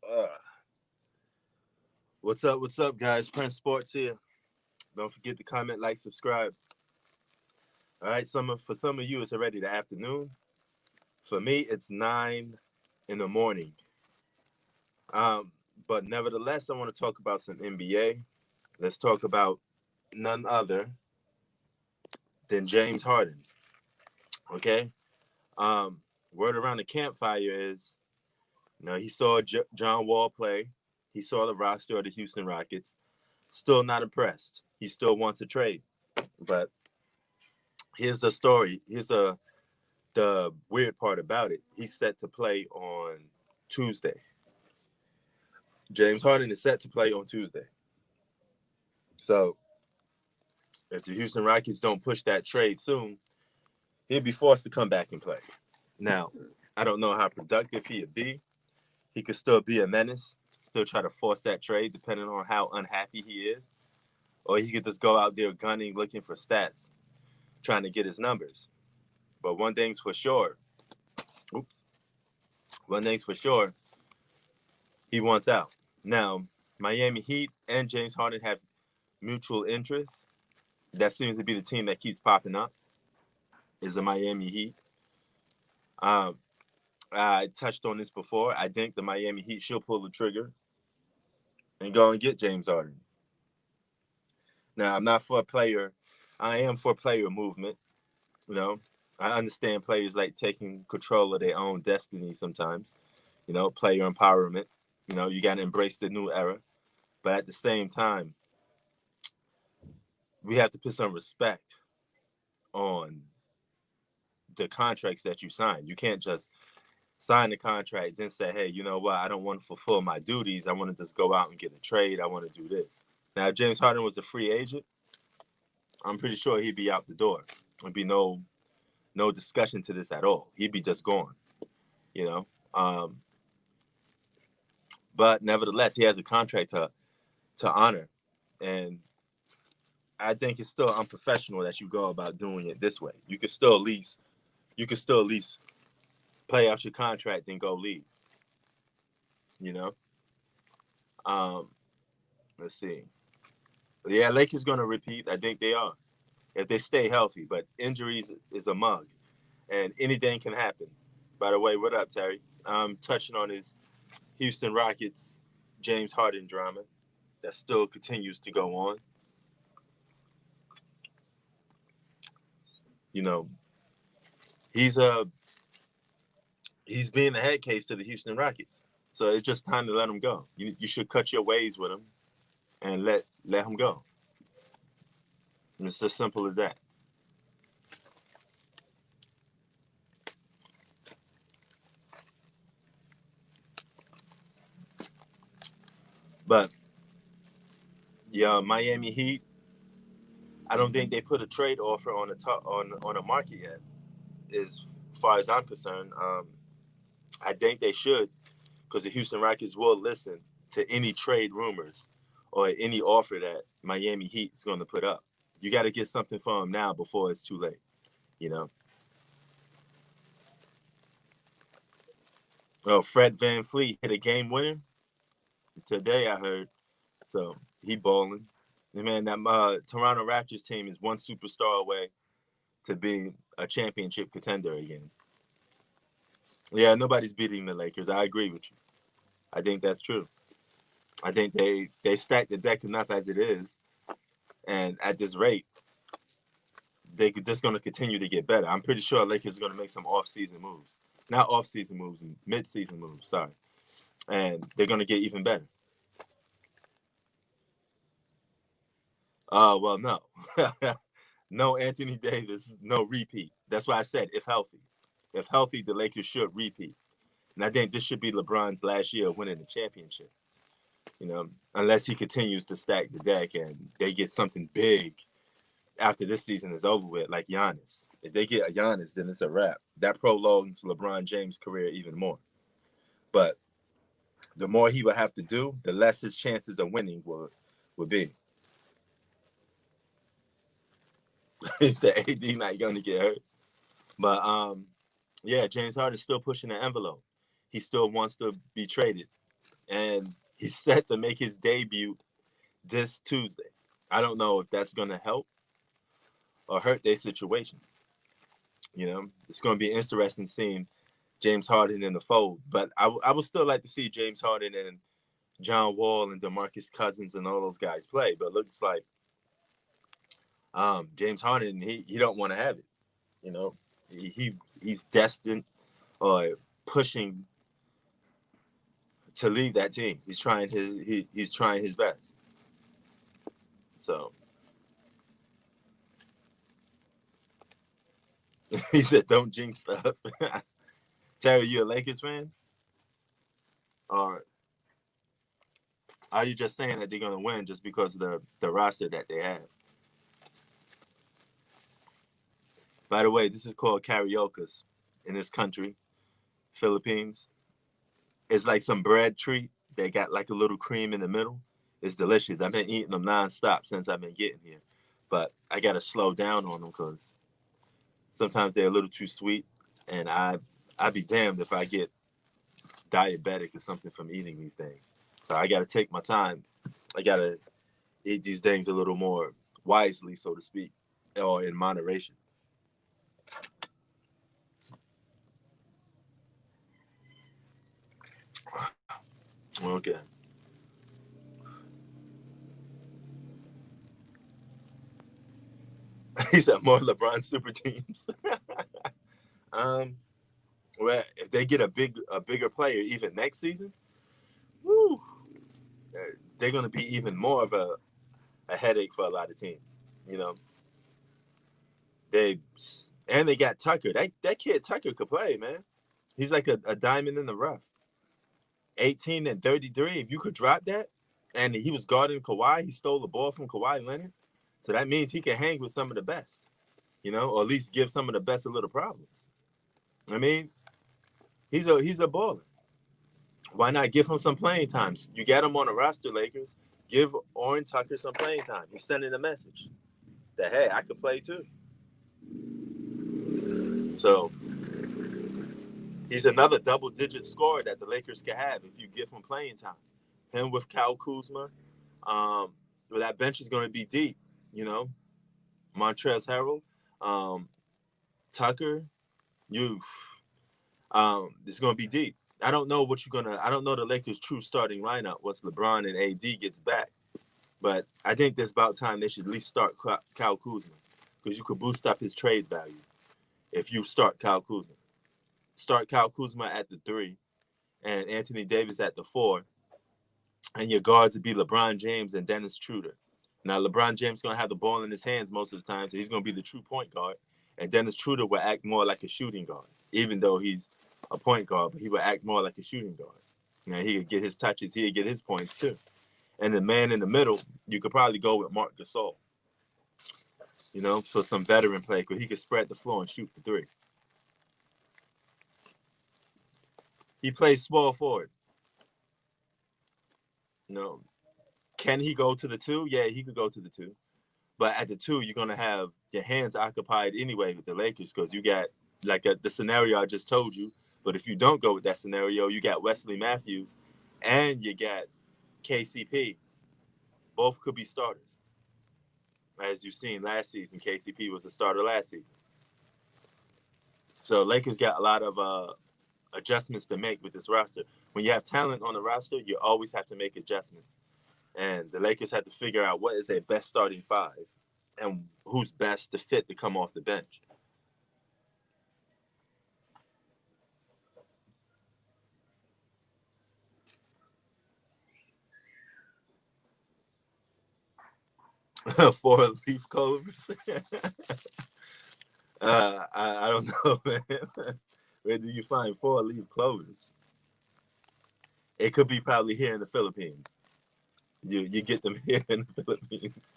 Uh, what's up? What's up, guys? Prince Sports here. Don't forget to comment, like, subscribe. All right, for some of you, it's already the afternoon. For me, it's 9 in the morning. Um, but nevertheless, I want to talk about some NBA. Let's talk about none other than James Harden. Okay. Um, Word around the campfire is, he saw John Wall play. He saw the roster of the Houston Rockets. Still not impressed. He still wants a trade. But here's the story. The weird part about it. He's set to play on Tuesday. James Harden is set to play on Tuesday. So if the Houston Rockets don't push that trade soon, he'll be forced to come back and play. Now, I don't know how productive he'd be. He could still be a menace, still try to force that trade depending on how unhappy he is. Or he could just go out there gunning, looking for stats, trying to get his numbers. But one thing's for sure. Oops. One thing's for sure. He wants out. Now, Miami Heat and James Harden have mutual interests. That seems to be the team that keeps popping up, is the Miami Heat. Um, I touched on this before. I think the Miami Heat should pull the trigger and go and get James Harden. Now, I'm not for a player. I am for player movement. You know, I understand players like taking control of their own destiny sometimes. Player empowerment. You got to embrace the new era. But at the same time, we have to put some respect on the contracts that you sign. You can't just sign the contract, then say, hey, you know what? I don't want to fulfill my duties. I want to just go out and get a trade. I want to do this. Now, if James Harden was a free agent, I'm pretty sure he'd be out the door. There'd be no discussion to this at all. He'd be just gone, you know. But nevertheless, he has a contract to honor, and I think it's still unprofessional that you go about doing it this way. You could still at least play out your contract and go leave. You know. Let's see. Yeah, Lakers going to repeat. I think they are if they stay healthy. But injuries is a mug, and anything can happen. By the way, what up, Terry? I'm touching on his Houston Rockets James Harden drama that still continues to go on. You know, he's being the head case to the Houston Rockets. So it's just time to let him go. You should cut your ways with him and let him go. And it's as simple as that. But yeah, Miami Heat, I don't think they put a trade offer on the market yet. As far as I'm concerned, I think they should, because the Houston Rockets will listen to any trade rumors or any offer that Miami Heat is going to put up. You got to get something for them now before it's too late. You know. Oh, Fred VanVleet hit a game winner today, I heard. So he balling. Man, that Toronto Raptors team is one superstar away to be a championship contender again. Yeah, nobody's beating the Lakers. I agree with you. I think that's true. I think they stacked the deck enough as it is, and at this rate, they're just going to continue to get better. I'm pretty sure Lakers are going to make some off-season moves. Not off-season moves, mid-season moves, sorry. And they're going to get even better. Well, no. No Anthony Davis, no repeat. That's why I said if healthy. If healthy, the Lakers should repeat. And I think this should be LeBron's last year of winning the championship. Unless he continues to stack the deck and they get something big after this season is over with, like Giannis. If they get a Giannis, then it's a wrap. That prolongs LeBron James' career even more. But the more he would have to do, the less his chances of winning would be. He said AD not going to get hurt. But yeah, James Harden's still pushing the envelope. He still wants to be traded. and he's set to make his debut this Tuesday. I don't know if that's going to help or hurt their situation. It's going to be interesting seeing James Harden in the fold, but I would still like to see James Harden and John Wall and DeMarcus Cousins and all those guys play. But it looks like James Harden, he don't want to have it. You know, he's destined or pushing to leave that team. He's trying he's trying his best. So he said, "Don't jinx stuff." Terry, you a Lakers fan, or are you just saying that they're gonna win just because of the roster that they have? By the way, this is called karaoke in this country, Philippines. It's like some bread treat. They got like a little cream in the middle. It's delicious. I've been eating them nonstop since I've been getting here, but I gotta slow down on them because sometimes they're a little too sweet, and I'd be damned if I get diabetic or something from eating these things. So I gotta take my time. I gotta eat these things a little more wisely, so to speak, or in moderation. Okay. He said more LeBron super teams. um, well, if they get a bigger player even next season, woo, they're gonna be even more of a headache for a lot of teams. You know, they and they got Tucker. That kid Tucker could play, man. He's like a diamond in the rough. 18 and 33. If you could drop that, and he was guarding Kawhi, he stole the ball from Kawhi Leonard. So that means he can hang with some of the best, or at least give some of the best a little problems. I mean, he's a baller. Why not give him some playing time? You got him on the roster, Lakers. Give Orrin Tucker some playing time. He's sending a message that, hey, I could play too. So he's another double-digit scorer that the Lakers can have if you give him playing time. Him with Kyle Kuzma. Well, that bench is going to be deep. Montrezl Harrell, Tucker. You, it's going to be deep. I don't know I don't know the Lakers' true starting lineup once LeBron and AD gets back. But I think there's about time they should at least start Kyle Kuzma because you could boost up his trade value if you start Kyle Kuzma. Start Kyle Kuzma at the 3 and Anthony Davis at the 4, and your guards would be LeBron James and Dennis Schroeder. Now, LeBron James is going to have the ball in his hands most of the time, so he's going to be the true point guard, and Dennis Schroeder will act more like a shooting guard, even though he's a point guard, but he will act more like a shooting guard. He could get his touches, he could get his points too. And the man in the middle, you could probably go with Marc Gasol, for some veteran play, because he could spread the floor and shoot the 3. He plays small forward. Can he go to the 2? Yeah, he could go to the 2. But at the 2, you're going to have your hands occupied anyway with the Lakers because you got the scenario I just told you. But if you don't go with that scenario, you got Wesley Matthews and you got KCP. Both could be starters. As you've seen last season, KCP was a starter last season. So Lakers got a lot of adjustments to make with this roster. When you have talent on the roster, you always have to make adjustments. And the Lakers had to figure out what is their best starting 5 and who's best to fit to come off the bench. Four leaf clovers. I don't know, man. Where do you find 4 leaf clovers? It could be probably here in the Philippines. You get them here in the Philippines.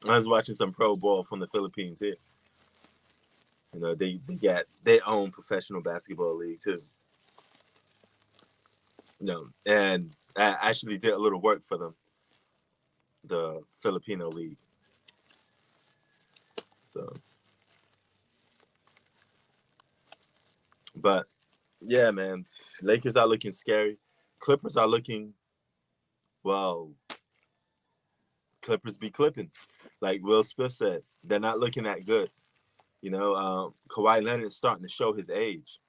I was watching some pro ball from the Philippines here. They got their own professional basketball league too. And I actually did a little work for them, the Filipino league. So, but yeah, man, Lakers are looking scary. Clippers are looking, well, Clippers be clipping. Like Will Smith said, they're not looking that good. Kawhi Leonard's starting to show his age.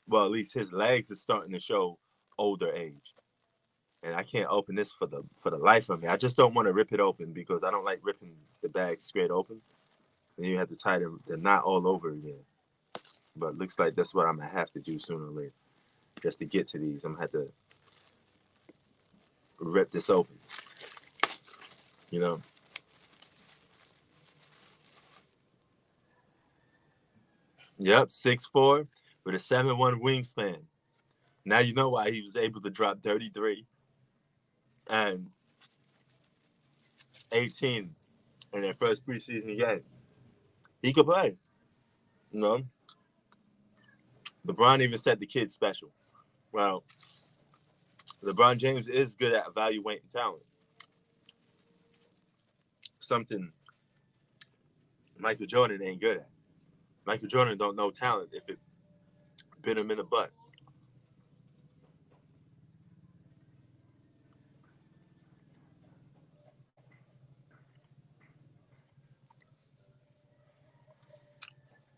Well, at least his legs is starting to show older age. And I can't open this for the life of me. I just don't want to rip it open because I don't like ripping the bag straight open. And you have to tie the knot all over again. But it looks like that's what I'm going to have to do sooner or later. Just to get to these, I'm going to have to rip this open. Yep, 6'4", with a 7'1" wingspan. Now you know why he was able to drop 33 and 18 in their first preseason game. He could play. LeBron even said the kid's special. Well, LeBron James is good at evaluating talent. Something Michael Jordan ain't good at. Michael Jordan don't know talent if it bit him in the butt.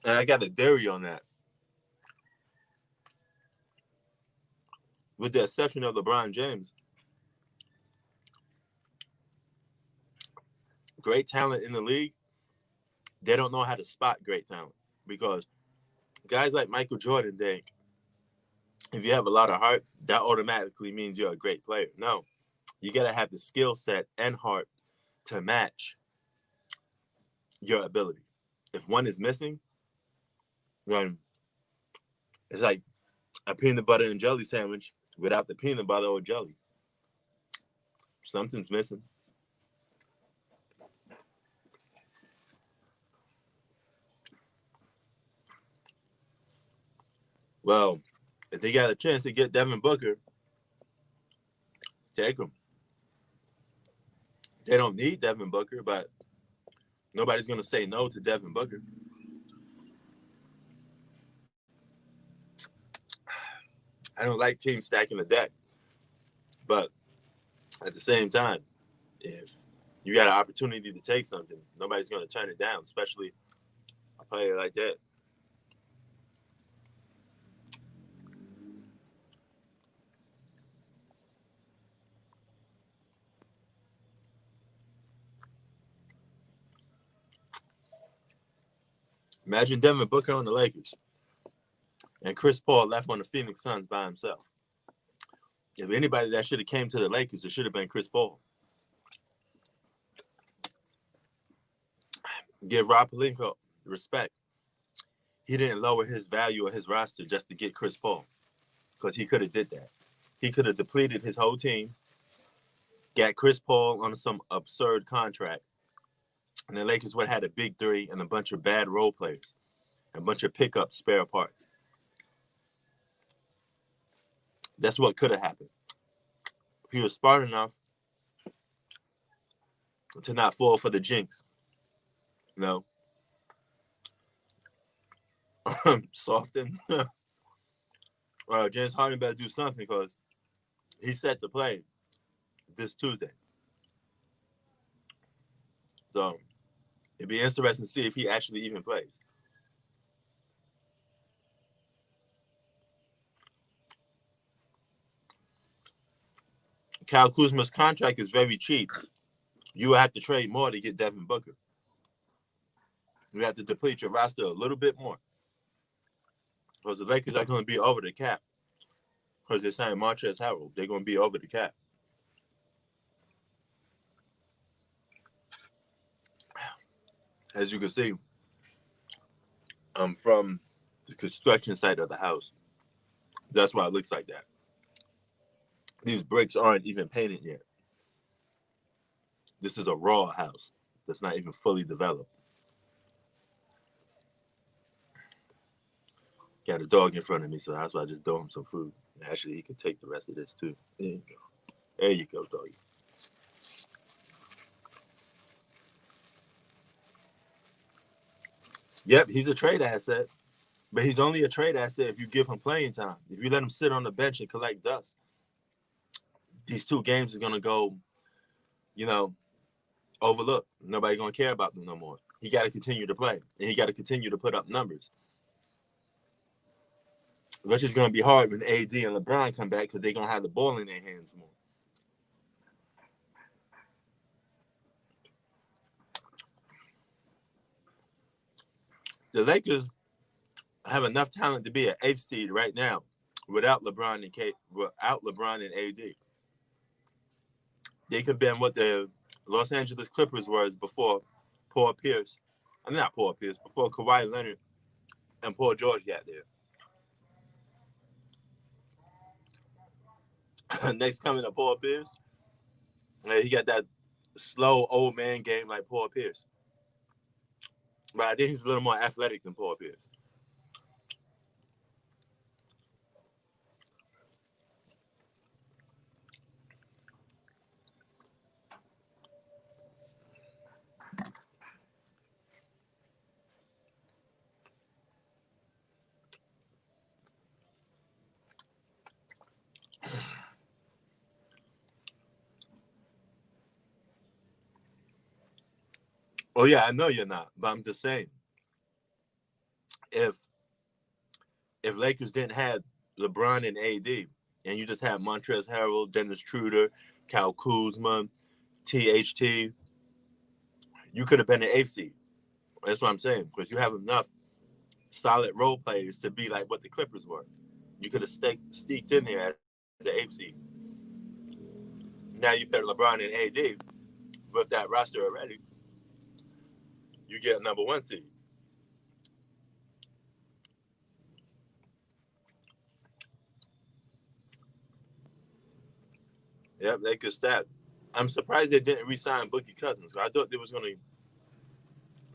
And I got a theory on that. With the exception of LeBron James, great talent in the league, they don't know how to spot great talent. Because guys like Michael Jordan think if you have a lot of heart, that automatically means you're a great player. No, you got to have the skill set and heart to match your ability. If one is missing, then it's like a peanut butter and jelly sandwich without the peanut butter or jelly. Something's missing. Well, if they got a chance to get Devin Booker, take him. They don't need Devin Booker, but nobody's going to say no to Devin Booker. I don't like teams stacking the deck. But at the same time, if you got an opportunity to take something, nobody's going to turn it down, especially a player like that. Imagine Devin Booker on the Lakers and Chris Paul left on the Phoenix Suns by himself. If anybody that should have came to the Lakers, it should have been Chris Paul. Give Rob Pelinka respect. He didn't lower his value of his roster just to get Chris Paul, because he could have did that. He could have depleted his whole team, got Chris Paul on some absurd contract, and the Lakers would have had a big three and a bunch of bad role players, and a bunch of pickup spare parts. That's what could have happened. He was smart enough to not fall for the jinx. Soften. James Harden better do something because he's set to play this Tuesday. So it'd be interesting to see if he actually even plays. Kyle Kuzma's contract is very cheap. You will have to trade more to get Devin Booker. You have to deplete your roster a little bit more, because the Lakers are going to be over the cap. Because they're saying Montrezl Harrell, they're going to be over the cap. As you can see, I'm from the construction site of the house. That's why it looks like that. These bricks aren't even painted yet. This is a raw house that's not even fully developed. Got a dog in front of me, so that's why I just throw him some food. Actually, he can take the rest of this too. There you go. There you go, doggy. Yep, he's a trade asset, but he's only a trade asset if you give him playing time. If you let him sit on the bench and collect dust, these 2 games is gonna go, you know, overlooked. Nobody gonna care about them no more. He got to continue to play, and he got to continue to put up numbers, which is gonna be hard when AD and LeBron come back because they're gonna have the ball in their hands more. The Lakers have enough talent to be an 8th seed right now, without LeBron and AD. They could have been what the Los Angeles Clippers was before Paul Pierce. I mean, not Paul Pierce, before Kawhi Leonard and Paul George got there. Next coming to Paul Pierce, he got that slow old man game like Paul Pierce. But I think he's a little more athletic than Paul Pierce. Oh yeah, I know you're not, but I'm just saying, if Lakers didn't have LeBron and AD, and you just had Montrezl Harrell, Dennis Schroeder, Kyle Kuzma, THT, you could have been an 8th seed. That's what I'm saying, because you have enough solid role players to be like what the Clippers were. You could have sneaked in there as an 8th seed. Now you put LeBron and AD with that roster already. You get a number 1 seed. Yep, they could stat. I'm surprised they didn't re-sign Boogie Cousins. I thought they was going to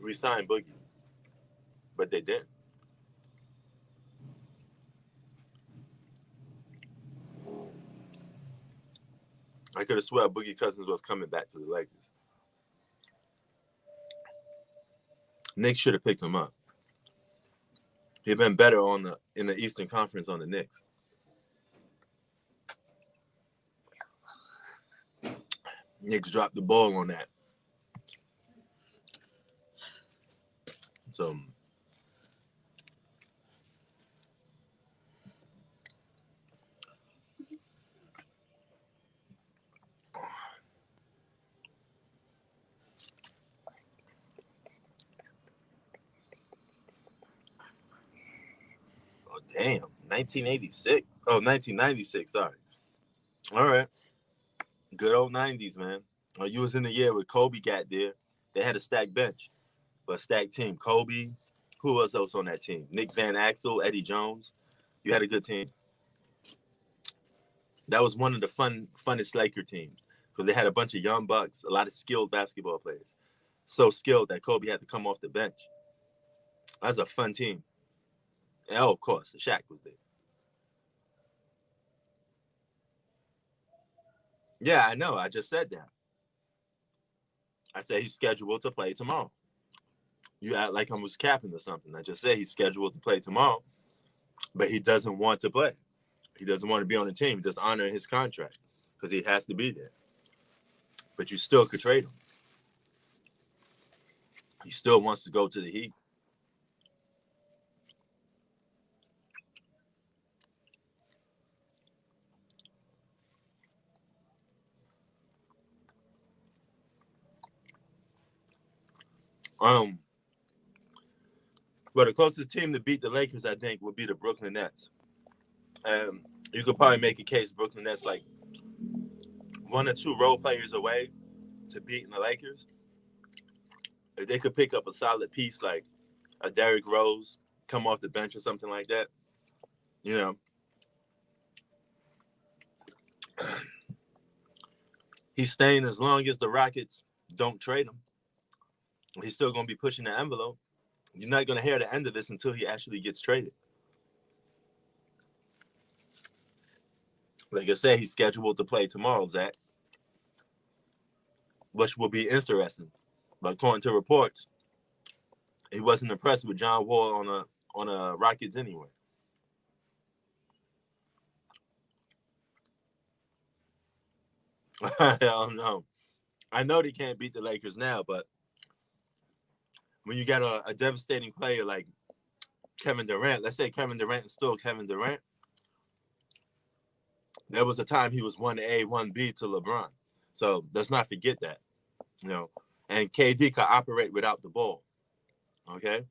re-sign Boogie, but they didn't. I could have sworn Boogie Cousins was coming back to the Lakers. Knicks should have picked him up. He'd been better in the Eastern Conference on the Knicks. Knicks dropped the ball on that. So damn, 1986. Oh, 1996, sorry. All right. Good old 90s, man. You was in the year with Kobe got there. They had a stacked bench, but a stacked team. Kobe, who was else on that team? Nick Van Axel, Eddie Jones. You had a good team. That was one of the funnest Laker teams because they had a bunch of young bucks, a lot of skilled basketball players. So skilled that Kobe had to come off the bench. That was a fun team. And of course, Shaq was there. Yeah, I know. I just said that. I said he's scheduled to play tomorrow. You act like I was capping or something. I just said he's scheduled to play tomorrow, but he doesn't want to play. He doesn't want to be on the team. Just honor his contract because he has to be there. But you still could trade him. He still wants to go to the Heat. But the closest team to beat the Lakers, I think, would be the Brooklyn Nets. You could probably make a case Brooklyn Nets like 1 or 2 role players away to beating the Lakers. If they could pick up a solid piece like a Derrick Rose, come off the bench or something like that, you know, he's staying as long as the Rockets don't trade him. He's still going to be pushing the envelope. You're not going to hear the end of this until he actually gets traded. Like I said, he's scheduled to play tomorrow, Zach, which will be interesting. But according to reports, he wasn't impressed with John Wall on a Rockets anyway. I don't know. I know they can't beat the Lakers now, but when you got a devastating player like Kevin Durant, let's say Kevin Durant is still Kevin Durant, there was a time he was 1A, 1B to LeBron. So let's not forget that, you know. And KD could operate without the ball, okay?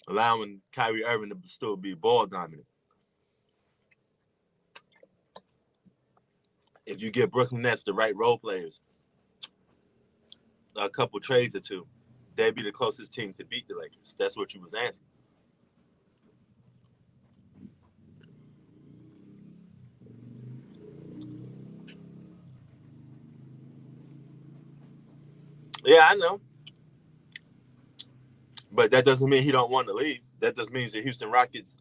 Allowing Kyrie Irving to still be ball dominant. If you give Brooklyn Nets the right role players, a couple trades or two, they'd be the closest team to beat the Lakers. That's what you was asking. Yeah, I know. But that doesn't mean he don't want to leave. That just means the Houston Rockets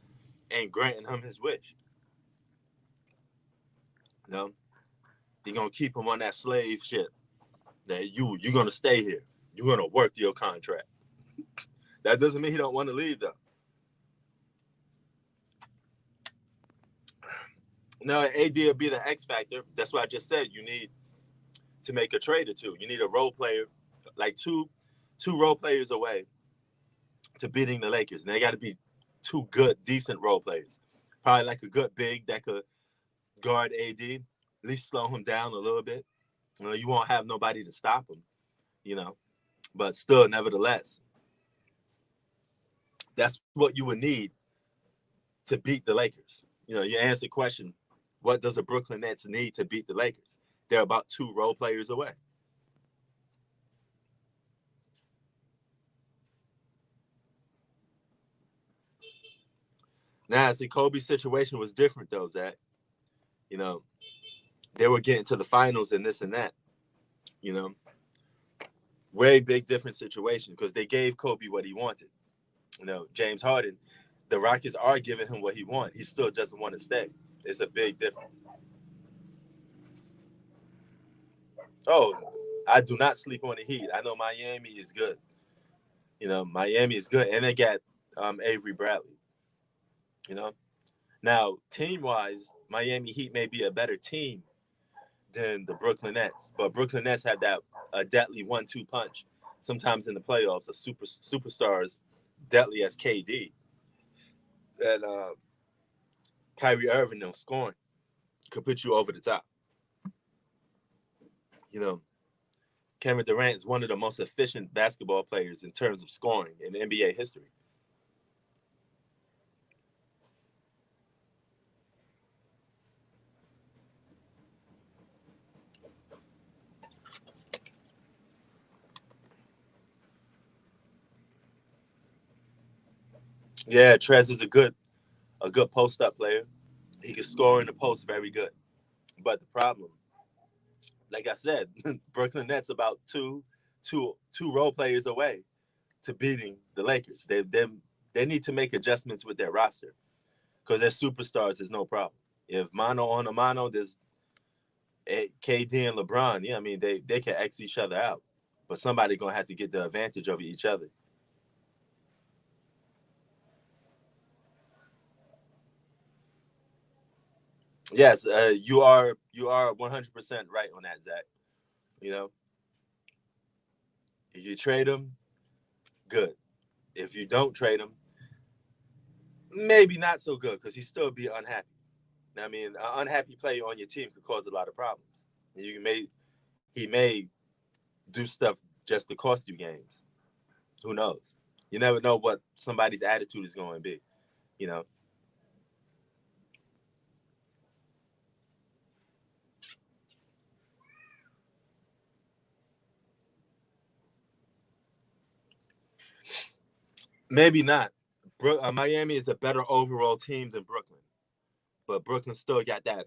ain't granting him his wish. You know, they're gonna keep him on that slave ship. That you're gonna stay here. You're gonna work your contract. That doesn't mean he don't want to leave though. No, AD will be the X factor. That's what I just said. You need to make a trade or two. You need a role player, like two role players away to beating the Lakers. And they got to be two good, decent role players. Probably like a good big that could guard AD, at least slow him down a little bit. You know, you won't have nobody to stop him, you know. But still, nevertheless, that's what you would need to beat the Lakers. You know, you answer the question, what does the Brooklyn Nets need to beat the Lakers? They're about two role players away. Now, see, Kobe's situation was different though, Zach. You know, they were getting to the finals and this and that. You know, way big different situation because they gave Kobe what he wanted. You know, James Harden, the Rockets are giving him what he wants. He still doesn't want to stay. It's a big difference. Oh, I do not sleep on the Heat. I know Miami is good. You know, Miami is good, and they got Avery Bradley. You know, now team wise, Miami Heat may be a better team than the Brooklyn Nets, but Brooklyn Nets have that a deadly 1-2 punch. Sometimes in the playoffs, a superstars deadly as KD and Kyrie Irving, them scoring could put you over the top. You know, Kevin Durant is one of the most efficient basketball players in terms of scoring in NBA history. Yeah, Trez is a good post up player. He can score in the post very good. But the problem, like I said, Brooklyn Nets about two role players away to beating the Lakers. They need to make adjustments with their roster because their superstars is no problem. If mano on a mano, there's KD and LeBron. Yeah, I mean they can X each other out, but somebody gonna have to get the advantage over each other. Yes, you are 100% right on that, Zach. You know, if you trade him, good. If you don't trade him, maybe not so good because he still be unhappy. I mean, an unhappy player on your team could cause a lot of problems. He may do stuff just to cost you games. Who knows? You never know what somebody's attitude is going to be. You know, maybe not. Miami is a better overall team than Brooklyn, but Brooklyn still got that.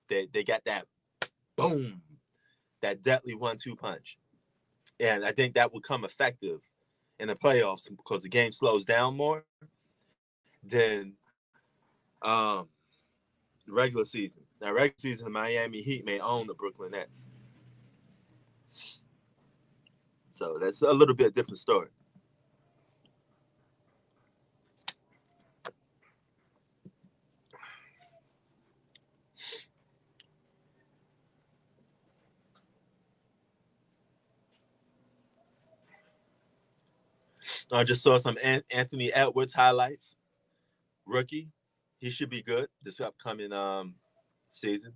They got that boom, that deadly 1-2 punch, and I think that will come effective in the playoffs because the game slows down more than um, regular season. Now, regular season, the Miami Heat may own the Brooklyn Nets, so that's a little bit different story. I just saw some Anthony Edwards highlights. Rookie, he should be good this upcoming season.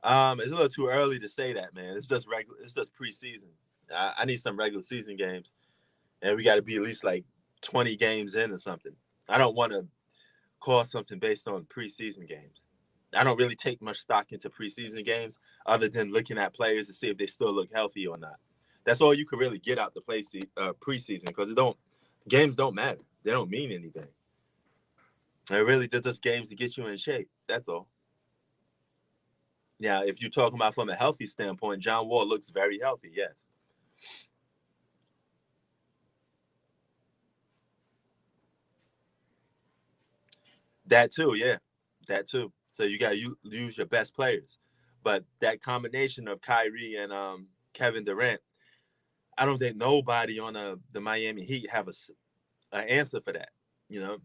It's a little too early to say that, man. It's just regular. It's just preseason. I need some regular season games, and we got to be at least like 20 games in or something. I don't want to call something based on preseason games. I don't really take much stock into preseason games other than looking at players to see if they still look healthy or not. That's all you can really get out the preseason because games don't matter. They don't mean anything. It really just games to get you in shape. That's all. Now, if you're talking about from a healthy standpoint, John Wall looks very healthy. Yes. That too, yeah. That too. So you got to use your best players. But that combination of Kyrie and Kevin Durant, I don't think nobody on the Miami Heat have an answer for that. You know,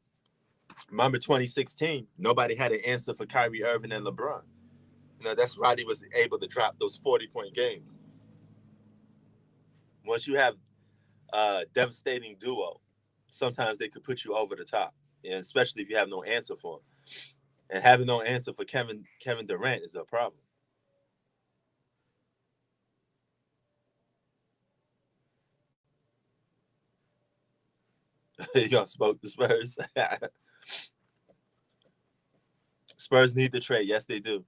remember 2016, nobody had an answer for Kyrie Irving and LeBron. You know, that's why he was able to drop those 40-point games. Once you have a devastating duo, sometimes they could put you over the top, and especially if you have no answer for them. And having no answer for Kevin Durant is a problem. You gonna smoke the Spurs? Spurs need the trade. Yes, they do.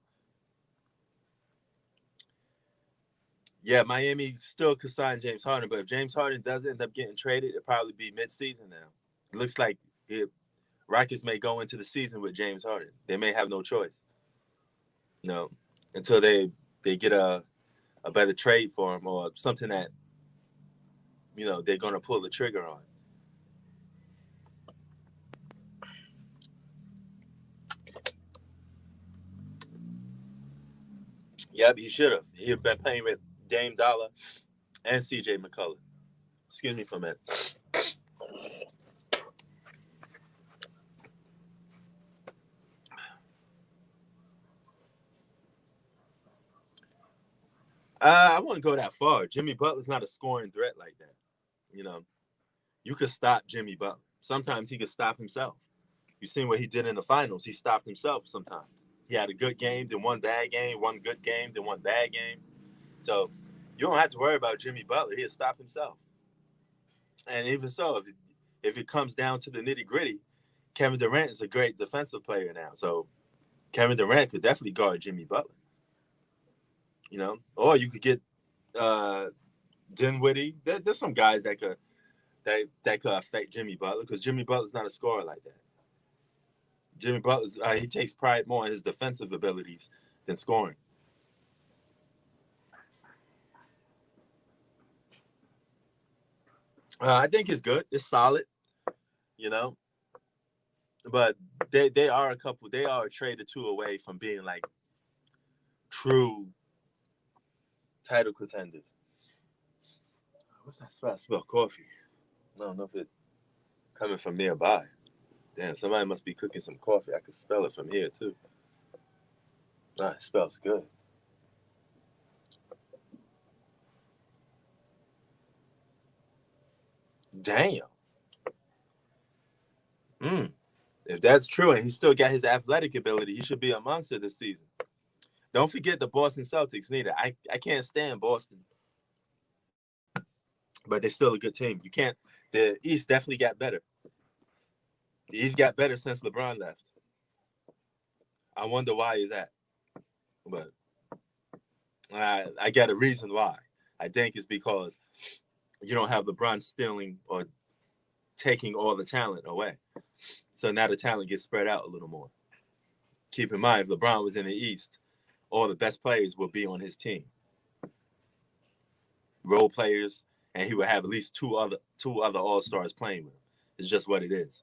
Yeah, Miami still could sign James Harden, but if James Harden does end up getting traded, it'll probably be mid-season now. It looks like Rockets may go into the season with James Harden. They may have no choice, you know, until they get a better trade for him or something that they're gonna pull the trigger on. Yep, he should have. He'd been playing with Dame Dollar and CJ McCullough. Excuse me for a minute. I wouldn't go that far. Jimmy Butler's not a scoring threat like that. You know, you could stop Jimmy Butler. Sometimes he could stop himself. You've seen what he did in the finals. He stopped himself sometimes. He had a good game, then one bad game, one good game, then one bad game. So you don't have to worry about Jimmy Butler. He'll stop himself. And even so, if it comes down to the nitty gritty, Kevin Durant is a great defensive player now. So Kevin Durant could definitely guard Jimmy Butler. Or you could get Dinwiddie. There's some guys that could affect Jimmy Butler because Jimmy Butler's not a scorer like that. Jimmy Butler's he takes pride more in his defensive abilities than scoring. I think it's good. It's solid, you know. But they are a couple. They are a trade or two away from being like true title contenders. What's that smell? I smell coffee. I don't know if it's coming from nearby. Damn, somebody must be cooking some coffee. I can smell it from here too. Ah, it smells good. Damn. Mm. If that's true, and he still got his athletic ability, he should be a monster this season. Don't forget the Boston Celtics neither. I can't stand Boston, but they're still a good team. You can't. The East definitely got better. The East got better since LeBron left. I wonder why is that, but I get a reason why. I think it's because you don't have LeBron stealing or taking all the talent away. So now the talent gets spread out a little more. Keep in mind, if LeBron was in the East, all the best players will be on his team. Role players, and he would have at least two other All Stars playing with him. It's just what it is.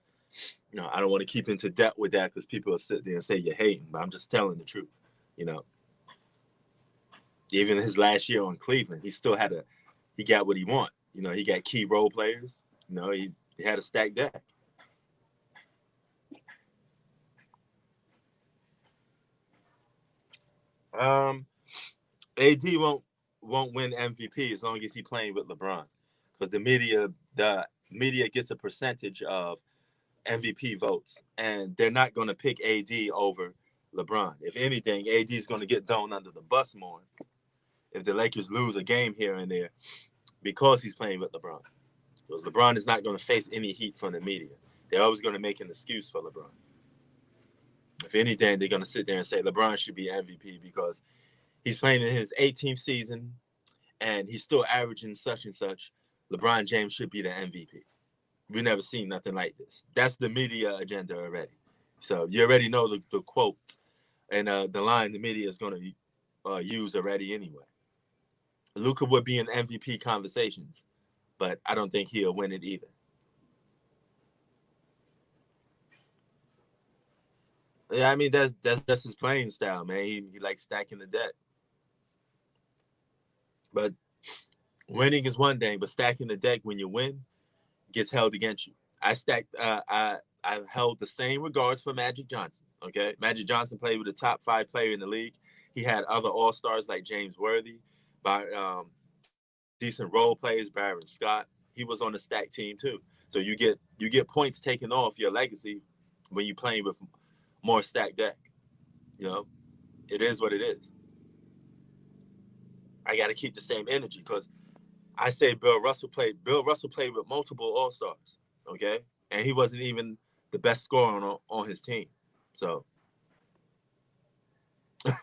I don't want to keep into depth with that because people will sit there and say you're hating, but I'm just telling the truth. You know, even his last year on Cleveland, he got what he want. He got key role players. He had a stacked deck. Um, AD won't win MVP as long as he's playing with LeBron, because the media gets a percentage of MVP votes, and they're not going to pick AD over LeBron. If anything, AD is going to get thrown under the bus more if the Lakers lose a game here and there because he's playing with LeBron. Because LeBron is not going to face any heat from the media. They're always going to make an excuse for LeBron. If anything, they're going to sit there and say LeBron should be MVP because he's playing in his 18th season and he's still averaging such and such. LeBron James should be the MVP. We've never seen nothing like this. That's the media agenda already. So you already know the quote and the line the media is going to use already anyway. Luka would be in MVP conversations, but I don't think he'll win it either. Yeah, I mean that's his playing style, man. He likes stacking the deck. But winning is one thing, but stacking the deck when you win gets held against you. I held the same regards for Magic Johnson. Okay, Magic Johnson played with a top 5 player in the league. He had other All Stars like James Worthy, by decent role players, Byron Scott. He was on a stacked team too. So you get points taken off your legacy when you're playing with more stacked deck. You know, it is what it is. I got to keep the same energy because I say Bill Russell played with multiple All Stars. Okay, and he wasn't even the best scorer on his team. So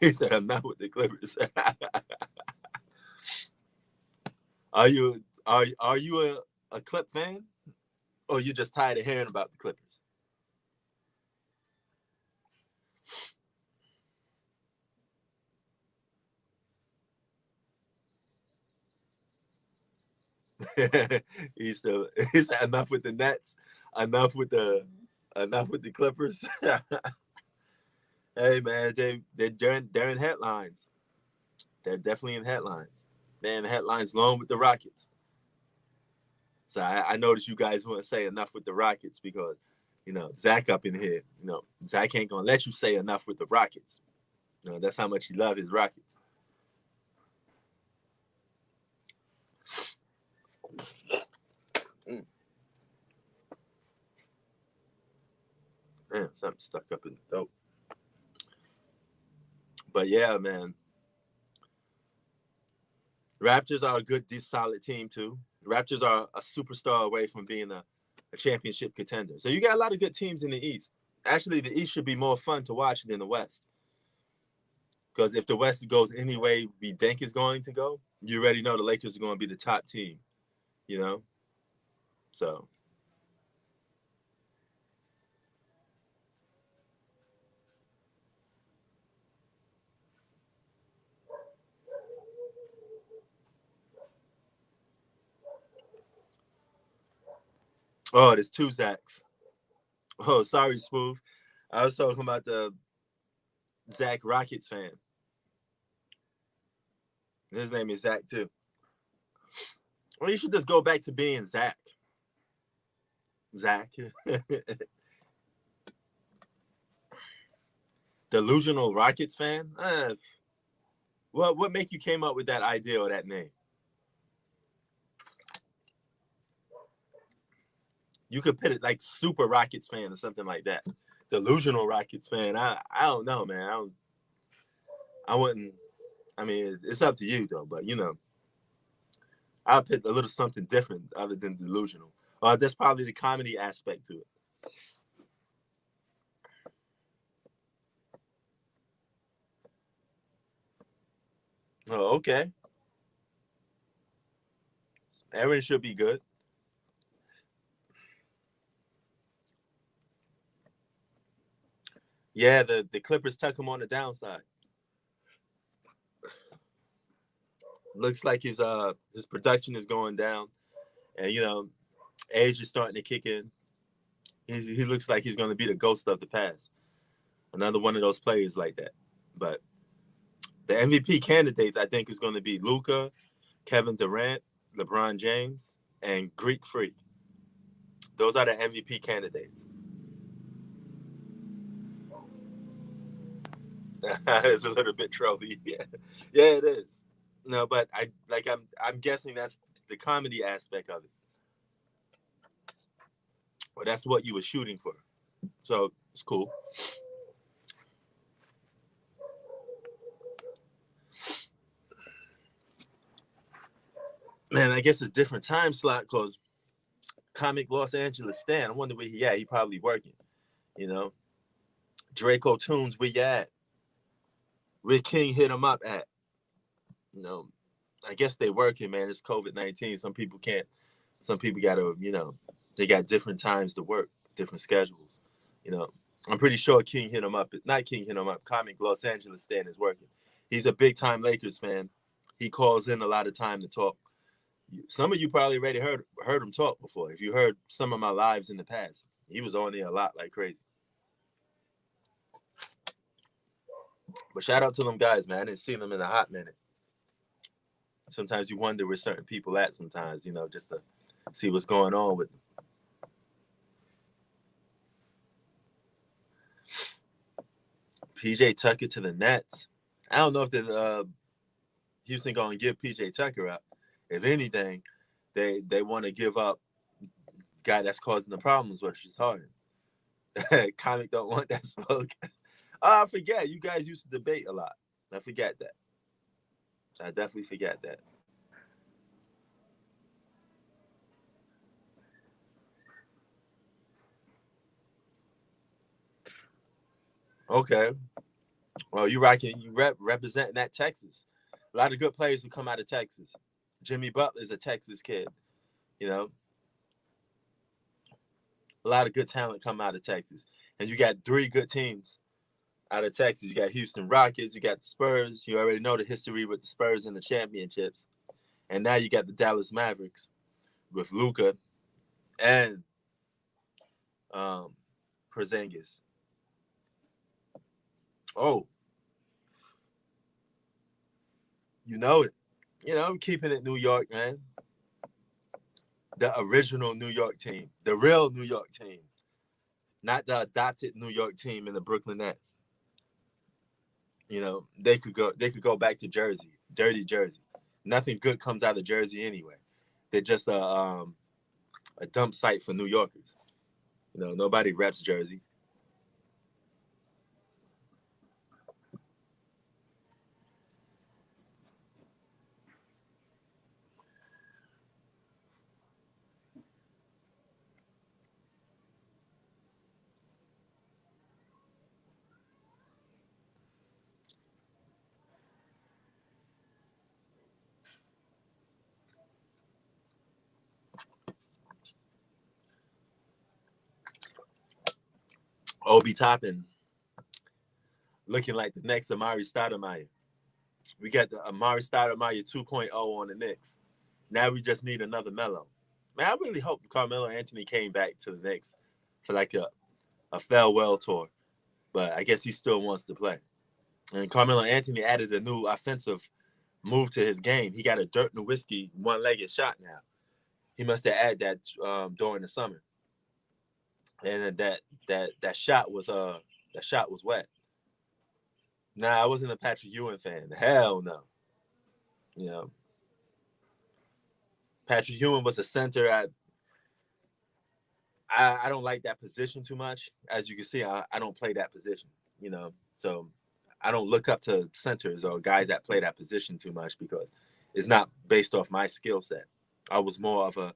he said, "I'm not with the Clippers." Are you a Clip fan, or you just tired of hearing about the Clippers? He said enough with the Nets, enough with the Clippers. Hey man, they're in headlines. They're definitely in headlines. They're in headlines along with the Rockets. So I noticed you guys want to say enough with the Rockets because, Zach up in here, Zach ain't gonna let you say enough with the Rockets. That's how much he loves his Rockets. Mm. Damn, something stuck up in the throat. But yeah, man. Raptors are a good, solid team too. Raptors are a superstar away from being a championship contender. So you got a lot of good teams in the East. Actually, the East should be more fun to watch than the West. Because if the West goes any way we think it's going to go, you already know the Lakers are going to be the top team. So. Oh, there's 2 Zachs. Oh, sorry, Smooth. I was talking about the Zach Rockets fan. His name is Zach too. Well, you should just go back to being Zach. Zach. Delusional Rockets fan? What make you came up with that idea or that name? You could put it like Super Rockets fan or something like that. Delusional Rockets fan. I don't know, man. I wouldn't. I mean, it's up to you though. But I'll put a little something different other than delusional. That's probably the comedy aspect to it. Oh, okay. Aaron should be good. Yeah, the Clippers tuck him on the downside. Looks like his production is going down, and age is starting to kick in. He looks like he's going to be the ghost of the past. Another one of those players like that. But the MVP candidates, I think, is going to be Luka, Kevin Durant, LeBron James, and Greek Freak. Those are the MVP candidates. It's a little bit trolly. Yeah, it is. No, but I'm guessing that's the comedy aspect of it, or that's what you were shooting for. So it's cool. Man, I guess it's a different time slot because Comic Los Angeles Stan. I wonder where he at. He probably working. You know, Draco Tunes, where you at? Where King hit him up at? You know, I guess they working, man. It's COVID-19. Some people can't. Some people gotta, they got different times to work, different schedules. You know, I'm pretty sure King hit him up. Not King hit him up. Comic Los Angeles Stan is working. He's a big time Lakers fan. He calls in a lot of time to talk. Some of you probably already heard him talk before. If you heard some of my lives in the past, he was on there a lot like crazy. But shout out to them guys, man. I didn't see them in a hot minute. Sometimes you wonder where certain people at. Sometimes, just to see what's going on with them. PJ Tucker to the Nets. I don't know if the Houston going to give PJ Tucker up. If anything, they want to give up the guy that's causing the problems, which is Harden. Comic don't want that smoke. I forget. You guys used to debate a lot. I forget that. I definitely forget that. Okay. Well, you representing that Texas. A lot of good players who come out of Texas. Jimmy Butler's a Texas kid. You know, a lot of good talent come out of Texas. And you got three good teams out of Texas. You got Houston Rockets, you got the Spurs. You already know the history with the Spurs and the championships. And now you got the Dallas Mavericks with Luka and um Porzingis. Oh, you know it. I'm keeping it New York, man. The original New York team, the real New York team, not the adopted New York team in the Brooklyn Nets. They could go back to Jersey, dirty Jersey. Nothing good comes out of Jersey anyway. They're just a dump site for New Yorkers. Nobody reps Jersey. Obi Toppin looking like the next Amari Stoudemire. We got the Amari Stoudemire 2.0 on the Knicks. Now we just need another Melo. Man, I really hope Carmelo Anthony came back to the Knicks for like a farewell tour. But I guess he still wants to play. And Carmelo Anthony added a new offensive move to his game. He got a Dirk Nowitzki one-legged shot now. He must have added that during the summer. And that shot was wet. Nah, I wasn't a Patrick Ewing fan. Hell no. You know, Patrick Ewing was a center. I don't like that position too much. As you can see, I don't play that position. So I don't look up to centers or guys that play that position too much because it's not based off my skill set. I was more of a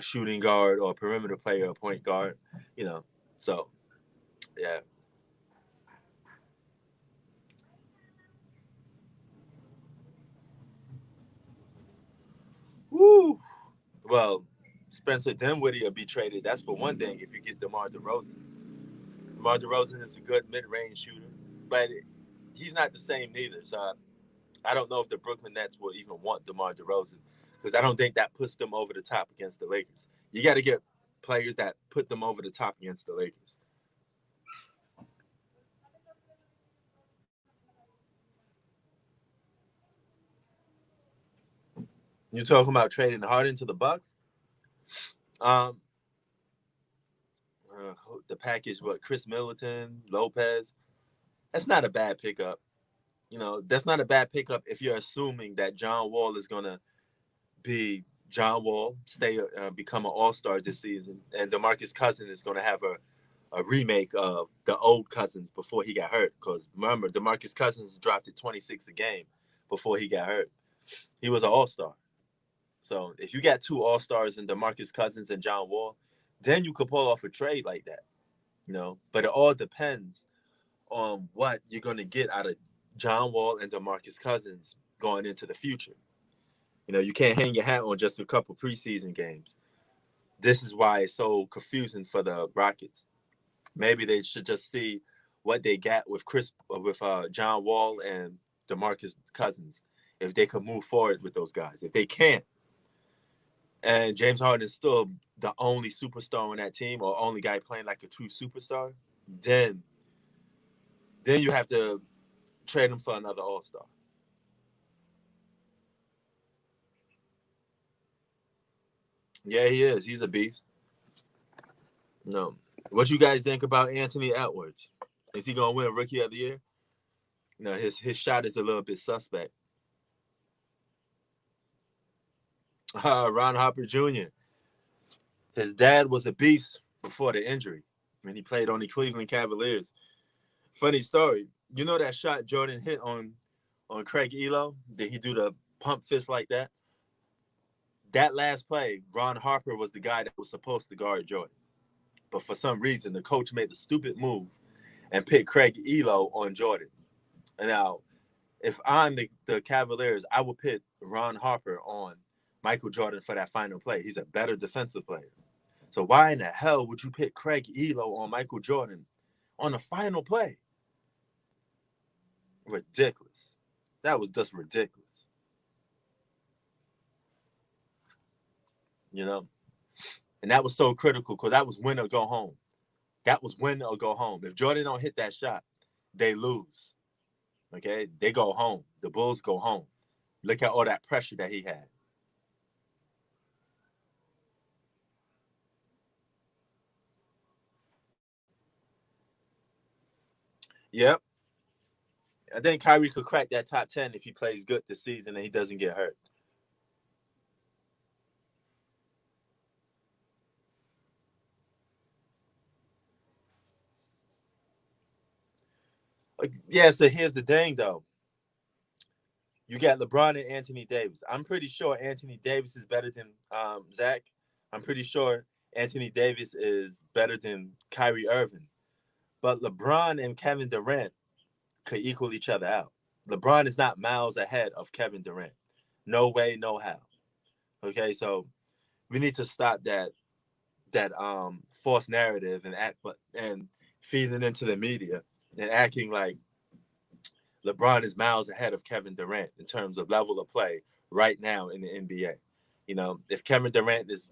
shooting guard or a perimeter player, a point guard. So yeah. Woo. Well, Spencer Dinwiddie will be traded. That's for one thing. If you get DeMar DeRozan, DeMar DeRozan is a good mid-range shooter, but he's not the same neither. So I don't know if the Brooklyn Nets will even want DeMar DeRozan because I don't think that puts them over the top against the Lakers. You got to get players that put them over the top against the Lakers. You talking about trading Harden to the Bucks? Um, the package, what, Chris Middleton, Lopez? That's not a bad pickup. That's not a bad pickup if you're assuming that John Wall is gonna be John Wall, become an All-Star this season, and DeMarcus Cousins is gonna have a remake of the old Cousins before he got hurt. Because remember, DeMarcus Cousins dropped at 26 a game before he got hurt. He was an All-Star. So if you got two All-Stars in DeMarcus Cousins and John Wall, then you could pull off a trade like that. But it all depends on what you're going to get out of John Wall and DeMarcus Cousins going into the future. You can't hang your hat on just a couple preseason games. This is why it's so confusing for the Rockets. Maybe they should just see what they got with John Wall and DeMarcus Cousins, if they could move forward with those guys. If they can't, and James Harden is still the only superstar on that team, or only guy playing like a true superstar, then you have to trade him for another All-Star. Yeah, he is. He's a beast. No. What you guys think about Anthony Edwards? Is he gonna win Rookie of the Year? No, his shot is a little bit suspect. Ron Harper Jr. His dad was a beast before the injury when he played on the Cleveland Cavaliers. Funny story. You know that shot Jordan hit on Craig Elo? Did he do the pump fist like that? That last play, Ron Harper was the guy that was supposed to guard Jordan. But for some reason, the coach made the stupid move and picked Craig Elo on Jordan. And now, if I'm the Cavaliers, I would put Ron Harper on Michael Jordan for that final play. He's a better defensive player. So why in the hell would you pick Craig Elo on Michael Jordan on the final play? Ridiculous. That was just ridiculous. And that was so critical because that was win or go home. That was win or go home. If Jordan don't hit that shot, they lose. Okay? They go home. The Bulls go home. Look at all that pressure that he had. Yep. I think Kyrie could crack that top 10 if he plays good this season and he doesn't get hurt. Yeah, so here's the thing, though. You got LeBron and Anthony Davis. I'm pretty sure Anthony Davis is better than Zach. I'm pretty sure Anthony Davis is better than Kyrie Irving. But LeBron and Kevin Durant could equal each other out. LeBron is not miles ahead of Kevin Durant. No way, no how. Okay, so we need to stop that false narrative and feeding into the media and acting like LeBron is miles ahead of Kevin Durant in terms of level of play right now in the NBA. If Kevin Durant is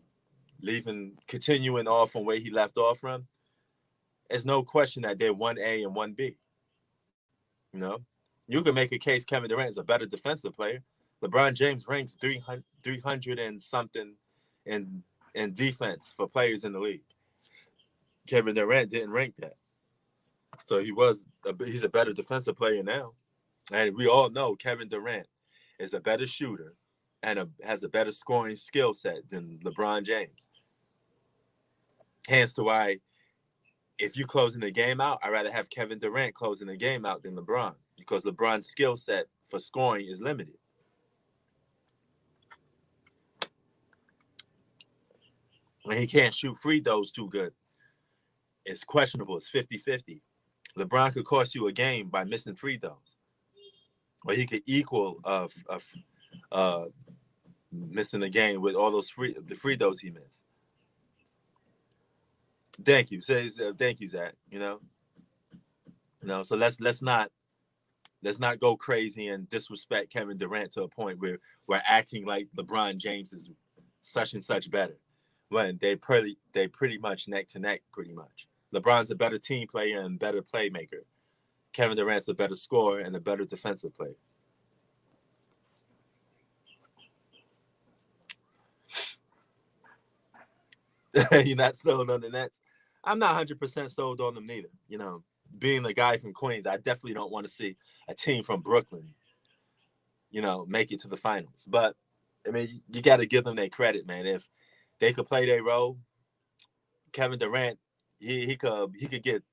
continuing off from where he left off from, there's no question that they're 1A and 1B. You can make a case Kevin Durant is a better defensive player. LeBron James ranks 300 and something in defense for players in the league. Kevin Durant didn't rank that. So he's a better defensive player now. And we all know Kevin Durant is a better shooter and has a better scoring skill set than LeBron James. Hence to why, if you're closing the game out, I'd rather have Kevin Durant closing the game out than LeBron, because LeBron's skill set for scoring is limited. And he can't shoot free throws too good. It's questionable. It's 50-50. LeBron could cost you a game by missing free throws. Or he could equal missing the game with all those free throws he missed. Thank you. Thank you, Zach. So let's not go crazy and disrespect Kevin Durant to a point where we're acting like LeBron James is such and such better, when they pretty much neck to neck. Pretty much, LeBron's a better team player and better playmaker. Kevin Durant's a better scorer and a better defensive player. You're not sold on the Nets. I'm not 100% sold on them neither. being a guy from Queens, I definitely don't want to see a team from Brooklyn, make it to the finals. But I mean, you got to give them their credit, man. If they could play their role, Kevin Durant, he could get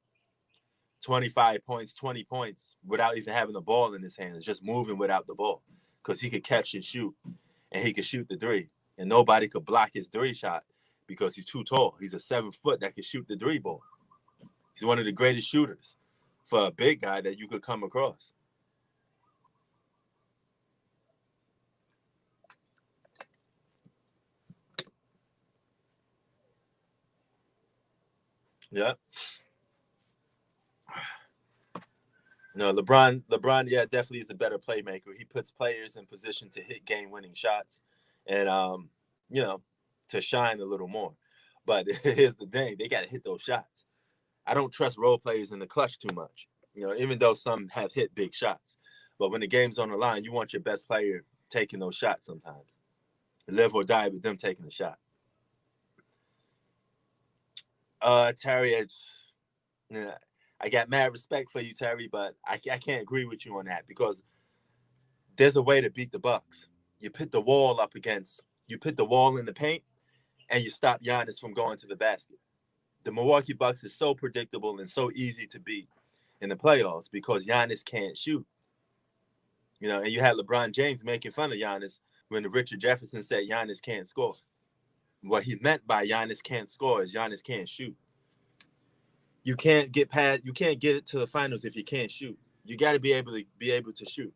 25 points, 20 points without even having the ball in his hands, just moving without the ball, because he could catch and shoot, and he could shoot the three, and nobody could block his three shot because he's too tall. He's a 7 foot that can shoot the three ball. He's one of the greatest shooters for a big guy that you could come across. Yeah. No, LeBron, yeah, definitely is a better playmaker. He puts players in position to hit game-winning shots, and to shine a little more. But here's the thing: they got to hit those shots. I don't trust role players in the clutch too much. Even though some have hit big shots, but when the game's on the line, you want your best player taking those shots sometimes. Live or die with them taking the shot. Terry, I got mad respect for you, Terry, but I can't agree with you on that, because there's a way to beat the Bucks. You put the wall in the paint, and you stop Giannis from going to the basket. The Milwaukee Bucks is so predictable and so easy to beat in the playoffs because Giannis can't shoot. And you had LeBron James making fun of Giannis when Richard Jefferson said Giannis can't score. What he meant by Giannis can't score is Giannis can't shoot. You can't get it to the finals if you can't shoot. You got to be able to shoot.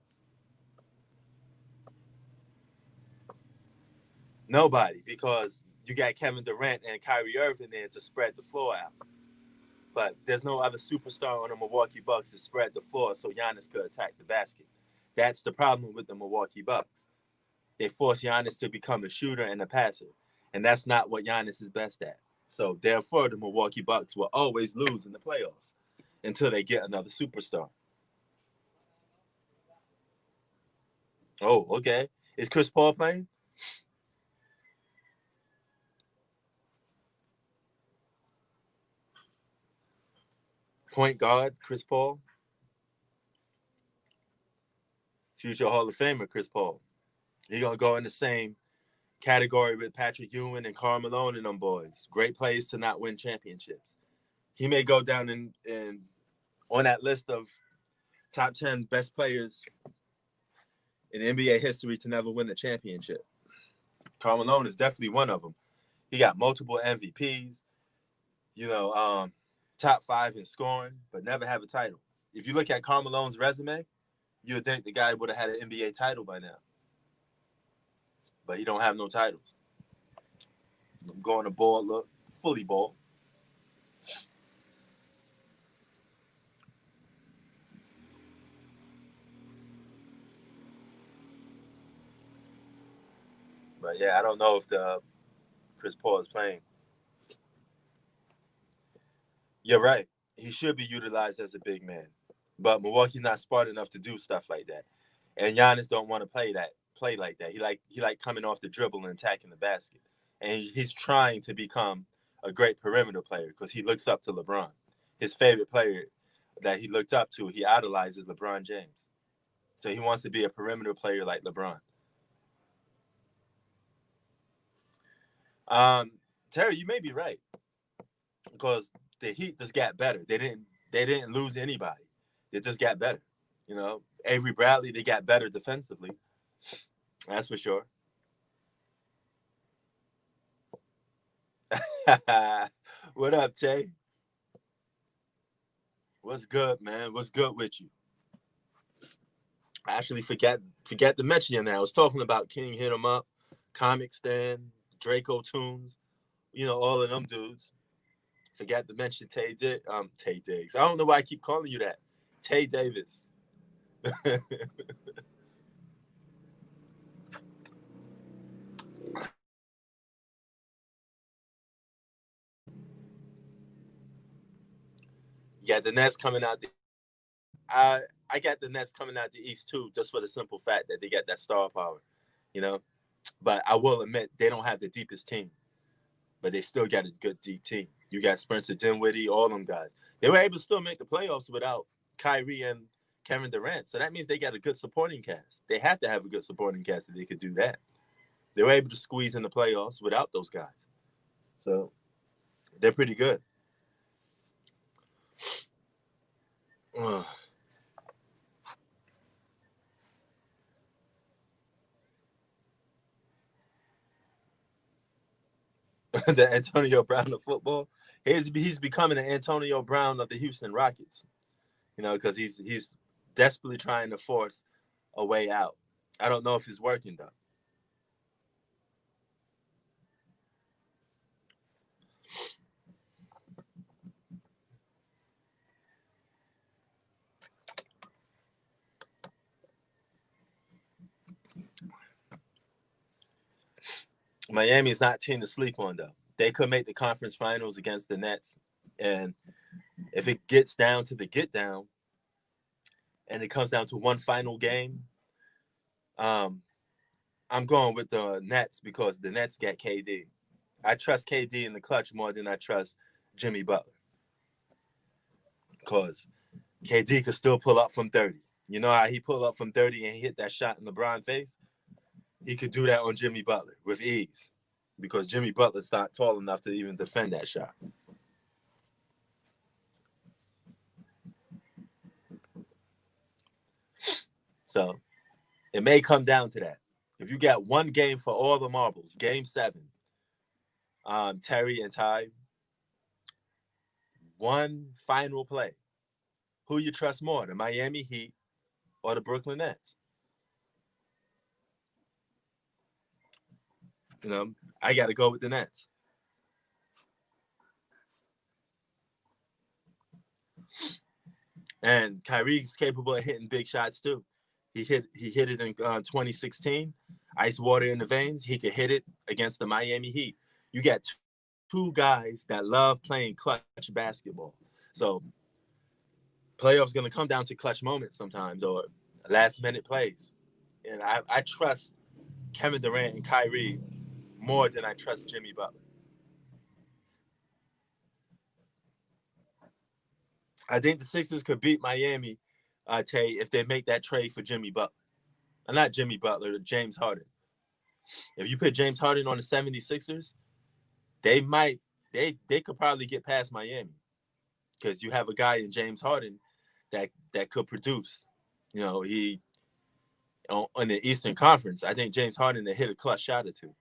Nobody, because you got Kevin Durant and Kyrie Irving there to spread the floor out. But there's no other superstar on the Milwaukee Bucks to spread the floor so Giannis could attack the basket. That's the problem with the Milwaukee Bucks. They force Giannis to become a shooter and a passer, and that's not what Giannis is best at. So therefore, the Milwaukee Bucks will always lose in the playoffs until they get another superstar. Oh, okay. Is Chris Paul playing? Point guard, Chris Paul. Future Hall of Famer, Chris Paul. He gonna go in the same category with Patrick Ewing and Karl Malone and them boys. Great plays to not win championships. He may go down in on that list of top 10 best players in NBA history to never win a championship. Karl Malone is definitely one of them. He got multiple MVPs, top 5 in scoring, but never have a title. If you look at Karl Malone's resume, you would think the guy would have had an NBA title by now. But he don't have no titles. I'm going to ball, look, fully ball. But yeah, I don't know if the Chris Paul is playing. You're right. He should be utilized as a big man. But Milwaukee's not smart enough to do stuff like that. And Giannis don't want to play like that. He like coming off the dribble and attacking the basket. And he's trying to become a great perimeter player because he looks up to LeBron. His favorite player that he looked up to, he idolizes LeBron James. So he wants to be a perimeter player like LeBron. Terry, you may be right, because the Heat just got better. They didn't lose anybody. They just got better. Avery Bradley, they got better defensively. That's for sure. What up, Tay? What's good, man? What's good with you? I actually forgot to mention you now. I was talking about King Hit 'em Up, Comic Stand, Draco Tunes, all of them dudes. Forgot to mention Tay Diggs. I don't know why I keep calling you that. Tay Davis. You got the Nets coming out. I got the Nets coming out the East too, just for the simple fact that they got that star power, But I will admit they don't have the deepest team, but they still got a good deep team. You got Spencer Dinwiddie, all them guys. They were able to still make the playoffs without Kyrie and Kevin Durant. So that means they got a good supporting cast. They have to have a good supporting cast if they could do that. They were able to squeeze in the playoffs without those guys. So they're pretty good. The Antonio Brown of football. He's becoming the Antonio Brown of the Houston Rockets. Because he's desperately trying to force a way out. I don't know if it's working though. Miami's not a team to sleep on though. They could make the conference finals against the Nets, and if it gets down to the get down, and it comes down to one final game, I'm going with the Nets because the Nets got KD. I trust KD in the clutch more than I trust Jimmy Butler. Because KD could still pull up from 30. You know how he pulled up from 30 and he hit that shot in LeBron's face? He could do that on Jimmy Butler with ease. Because Jimmy Butler's not tall enough to even defend that shot. So it may come down to that. If you got one game for all the marbles, game 7, Terry and Ty, one final play. Who you trust more, the Miami Heat or the Brooklyn Nets? I got to go with the Nets. And Kyrie's capable of hitting big shots too. He hit it in 2016. Ice water in the veins. He could hit it against the Miami Heat. You got two guys that love playing clutch basketball. So playoffs going to come down to clutch moments sometimes or last minute plays. And I trust Kevin Durant and Kyrie more than I trust Jimmy Butler. I think the Sixers could beat Miami, Tay, if they make that trade for Jimmy Butler. Not Jimmy Butler, James Harden. If you put James Harden on the 76ers, they could probably get past Miami because you have a guy in James Harden that could produce. He on the Eastern Conference, I think James Harden hit a clutch shot or two.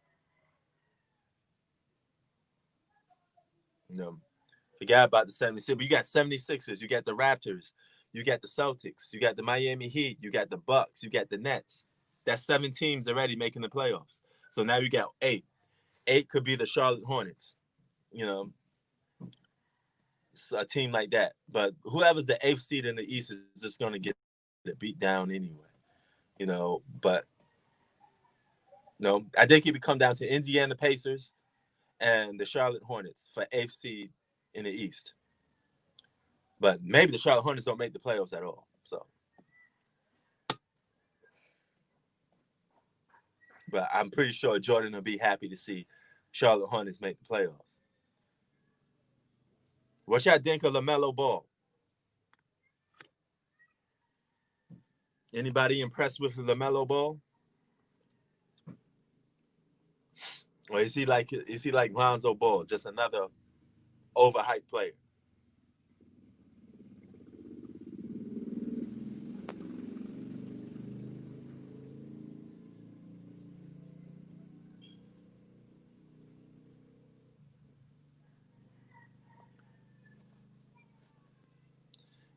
Forget about the 76ers. But you got 76ers, you got the Raptors, you got the Celtics, you got the Miami Heat, you got the Bucks, you got the Nets. That's 7 teams already making the playoffs. So now you got 8. 8 could be the Charlotte Hornets. A team like that. But whoever's the 8th seed in the East is just going to get beat down anyway. But I think it would come down to Indiana Pacers and the Charlotte Hornets for 8th seed in the East. But maybe the Charlotte Hornets don't make the playoffs at all. So, but I'm pretty sure Jordan will be happy to see Charlotte Hornets make the playoffs. What y'all think of LaMelo Ball? Anybody impressed with LaMelo Ball? Or is he like Lonzo Ball, just another overhyped player?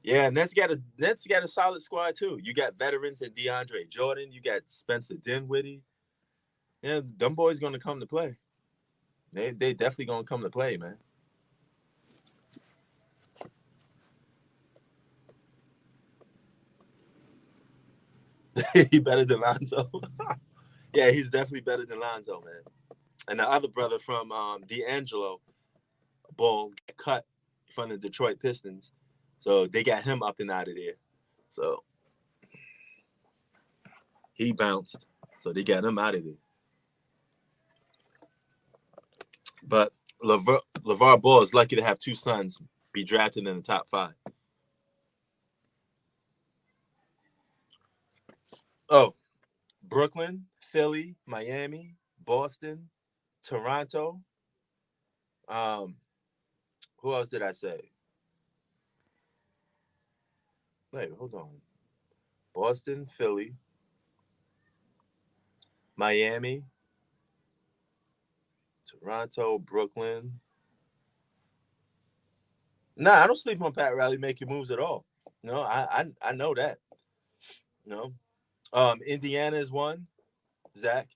Yeah, Nets got a solid squad too. You got veterans and DeAndre Jordan. You got Spencer Dinwiddie. Yeah, them boys gonna come to play. They definitely gonna come to play, man. He better than Lonzo. Yeah, he's definitely better than Lonzo, man. And the other brother from D'Angelo Ball got cut from the Detroit Pistons, so they got him up and out of there. So he bounced, so they got him out of there. But LeVar Ball is lucky to have two sons be drafted in the top 5. Oh, Brooklyn, Philly, Miami, Boston, Toronto. Who else did I say? Wait, hold on. Boston, Philly, Miami, Toronto, Brooklyn. Nah, I don't sleep on Pat Riley making moves at all. No, I know that. No. Indiana is one, Zach.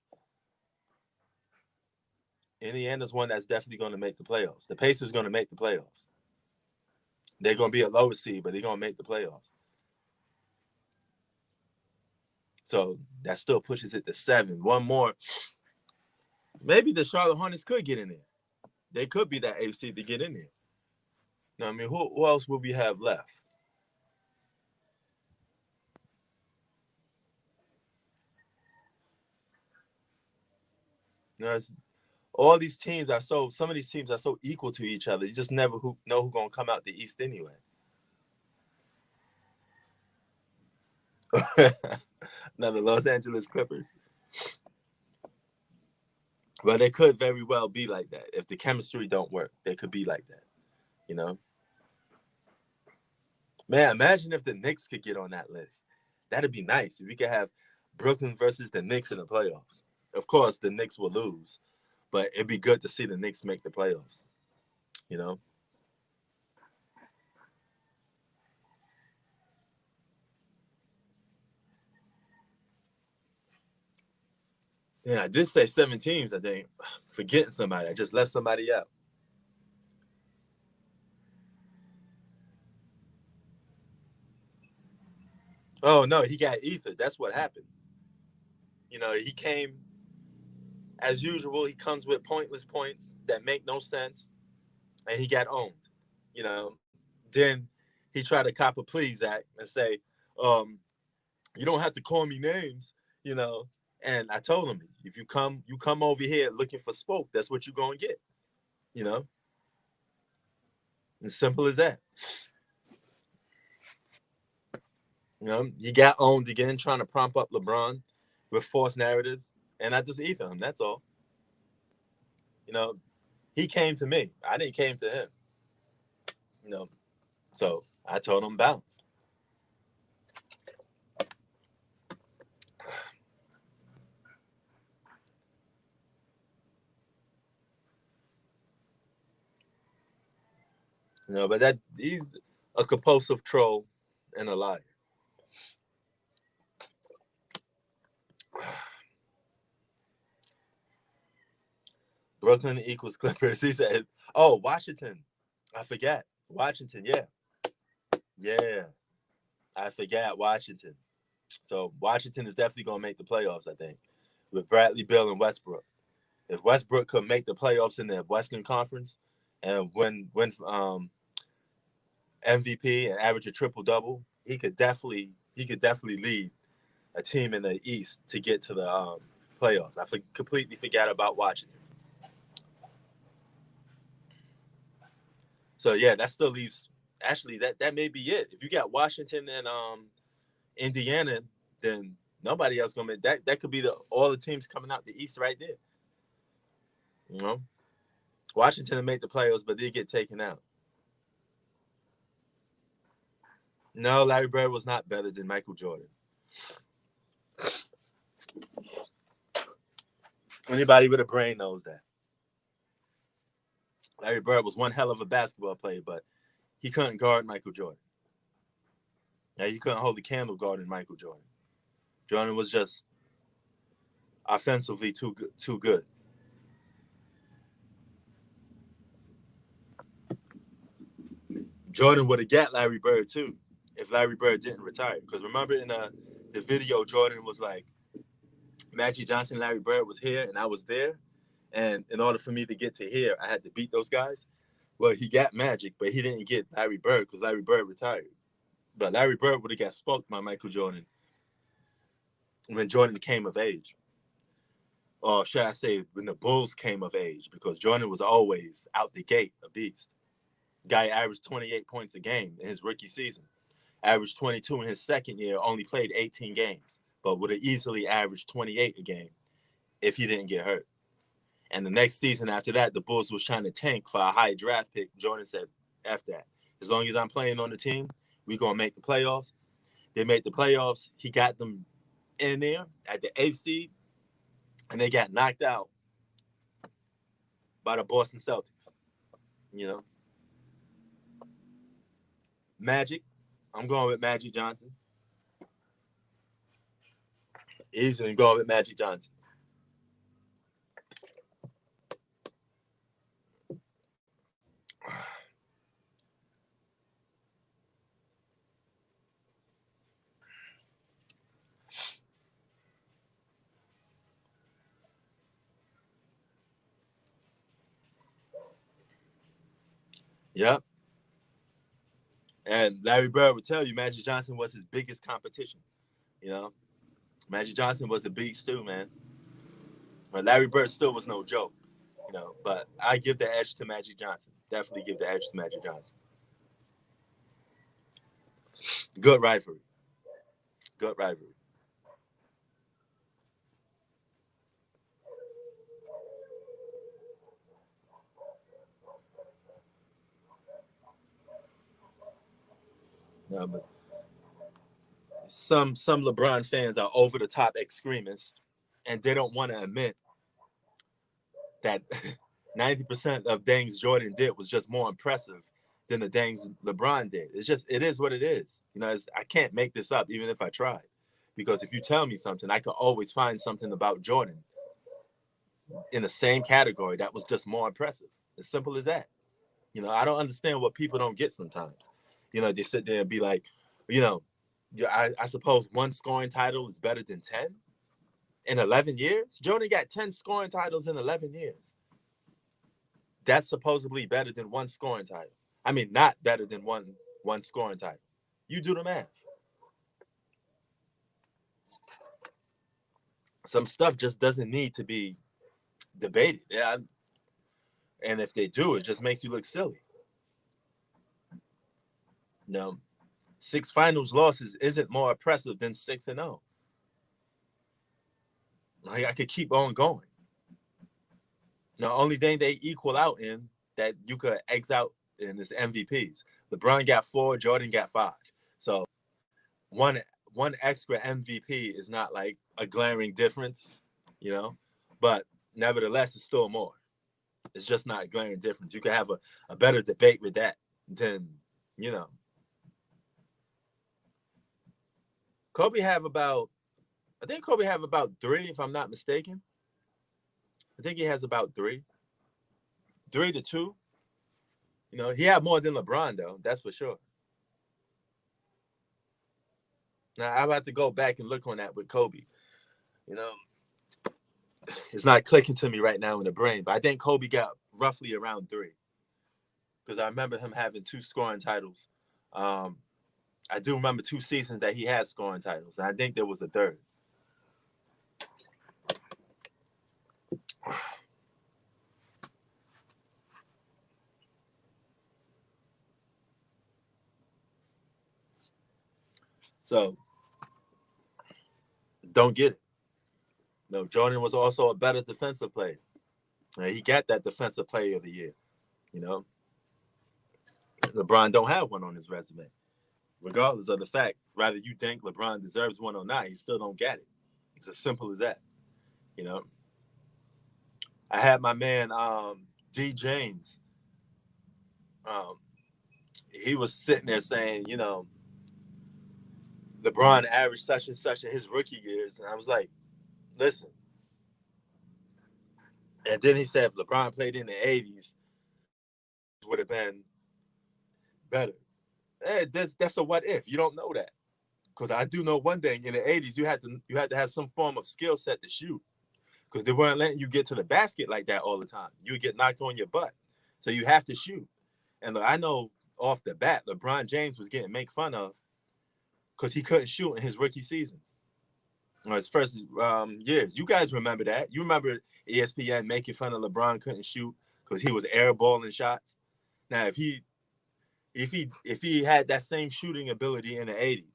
Indiana's one that's definitely going to make the playoffs. The Pacers going to make the playoffs. They're going to be a lower seed, but they're going to make the playoffs. So that still pushes it to 7. One more. Maybe the Charlotte Hornets could get in there. They could be that 8th seed to get in there. Now, I mean, who else would we have left? You know, all these teams are some of these teams are so equal to each other. You just never know who's going to come out the East anyway. Now, the Los Angeles Clippers. Well, they could very well be like that. If the chemistry don't work, they could be like that. You know? Man, imagine if the Knicks could get on that list. That'd be nice. If we could have Brooklyn versus the Knicks in the playoffs. Of course, the Knicks will lose, but it'd be good to see the Knicks make the playoffs. You know? Yeah, I did say 7 teams, I think. Forgetting somebody. I just left somebody out. Oh, no, he got ether. That's what happened. You know, he came, as usual, he comes with pointless points that make no sense, and he got owned. You know, then he tried to cop a please act and say, you don't have to call me names, you know. And I told him, if you come over here looking for smoke, that's what you're going to get, you know. As simple as that. You know, you got owned again trying to prompt up LeBron with false narratives, and I just ether him. That's all. You know, he came to me. I didn't came to him. You know, so I told him bounce. You know, but that he's a compulsive troll and a liar. Brooklyn equals Clippers. He said, "Oh, Washington. I forgot Washington. Yeah, yeah. I forgot Washington. So Washington is definitely going to make the playoffs. I think with Bradley Beal and Westbrook. If Westbrook could make the playoffs in the Western Conference and win MVP and average a triple double, he could definitely lead a team in the East to get to the playoffs. I completely forgot about Washington. So yeah, that still leaves. Actually, that may be it. If you got Washington and Indiana, then nobody else gonna make that. That could be all the teams coming out the East right there. You know, Washington made the playoffs, but they get taken out. No, Larry Bird was not better than Michael Jordan. Anybody with a brain knows that. Larry Bird was one hell of a basketball player, but he couldn't guard Michael Jordan. Yeah, he couldn't hold the candle guarding Michael Jordan. Jordan was just offensively too good. Too good. Jordan would have got Larry Bird too if Larry Bird didn't retire. Because remember in the video, Jordan was like, Magic Johnson, Larry Bird was here, and I was there. And in order for me to get to here, I had to beat those guys. Well, he got Magic, but he didn't get Larry Bird because Larry Bird retired. But Larry Bird would have got smoked by Michael Jordan when Jordan came of age. or should I say when the Bulls came of age, because Jordan was always out the gate a beast. Guy averaged 28 points a game in his rookie season, averaged 22 in his second year, only played 18 games, but would have easily averaged 28 a game if he didn't get hurt. And the next season after that, the Bulls was trying to tank for a high draft pick. Jordan said, F that. As long as I'm playing on the team, we're going to make the playoffs. They made the playoffs. He got them in there at the 8th seed, and they got knocked out by the Boston Celtics. You know, Magic. I'm going with Magic Johnson. Easily going with Magic Johnson. Yep. And Larry Bird would tell you Magic Johnson was his biggest competition. You know, Magic Johnson was a beast too, man. But Larry Bird still was no joke. You know, but I give the edge to Magic Johnson. Definitely give the edge to Magic Johnson. Good rivalry. Good rivalry. No, but some LeBron fans are over the top extremists, and they don't want to admit that 90% of things Jordan did was just more impressive than the things LeBron did. It is what it is. You know, I can't make this up even if I tried, because if you tell me something, I could always find something about Jordan in the same category that was just more impressive. As simple as that. You know, I don't understand what people don't get sometimes. You know, they sit there and be like, you know, I suppose one scoring title is better than 10 in 11 years. Jordan got 10 scoring titles in 11 years. That's supposedly better than one scoring title. I mean, not better than one scoring title. You do the math. Some stuff just doesn't need to be debated. Yeah, and if they do, it just makes you look silly. No, 6 finals losses isn't more impressive than 6-0. Like, I could keep on going. The only thing they equal out in that you could X out in is MVPs. LeBron got 4, Jordan got 5. So one extra MVP is not like a glaring difference, you know, but nevertheless, it's still more. It's just not a glaring difference. You could have a better debate with that than, you know. I think Kobe have about 3, if I'm not mistaken. I think he has about 3. 3 to 2. You know, he had more than LeBron, though. That's for sure. Now, I'll have to go back and look on that with Kobe. You know, it's not clicking to me right now in the brain, but I think Kobe got roughly around 3. Because I remember him having 2 scoring titles. I do remember 2 seasons that he had scoring titles. And I think there was a third. So, don't get it. No, Jordan was also a better defensive player. He got that defensive player of the year. You know, LeBron don't have one on his resume. Regardless of the fact, whether you think LeBron deserves one or not, he still don't get it. It's as simple as that. You know, I had my man D James. Um, he was sitting there saying, you know, LeBron averaged such and such in his rookie years, and I was like, listen. And then he said, if LeBron played in the '80s, it would have been better. Hey, that's a what if. You don't know that, because I do know one thing: in the '80s, you had to have some form of skill set to shoot, because they weren't letting you get to the basket like that all the time. You would get knocked on your butt, so you have to shoot. And I know off the bat, LeBron James was getting made fun of because he couldn't shoot in his rookie seasons. his first years. You guys remember that? You remember ESPN making fun of LeBron couldn't shoot because he was airballing shots. Now, if he had that same shooting ability in the '80s,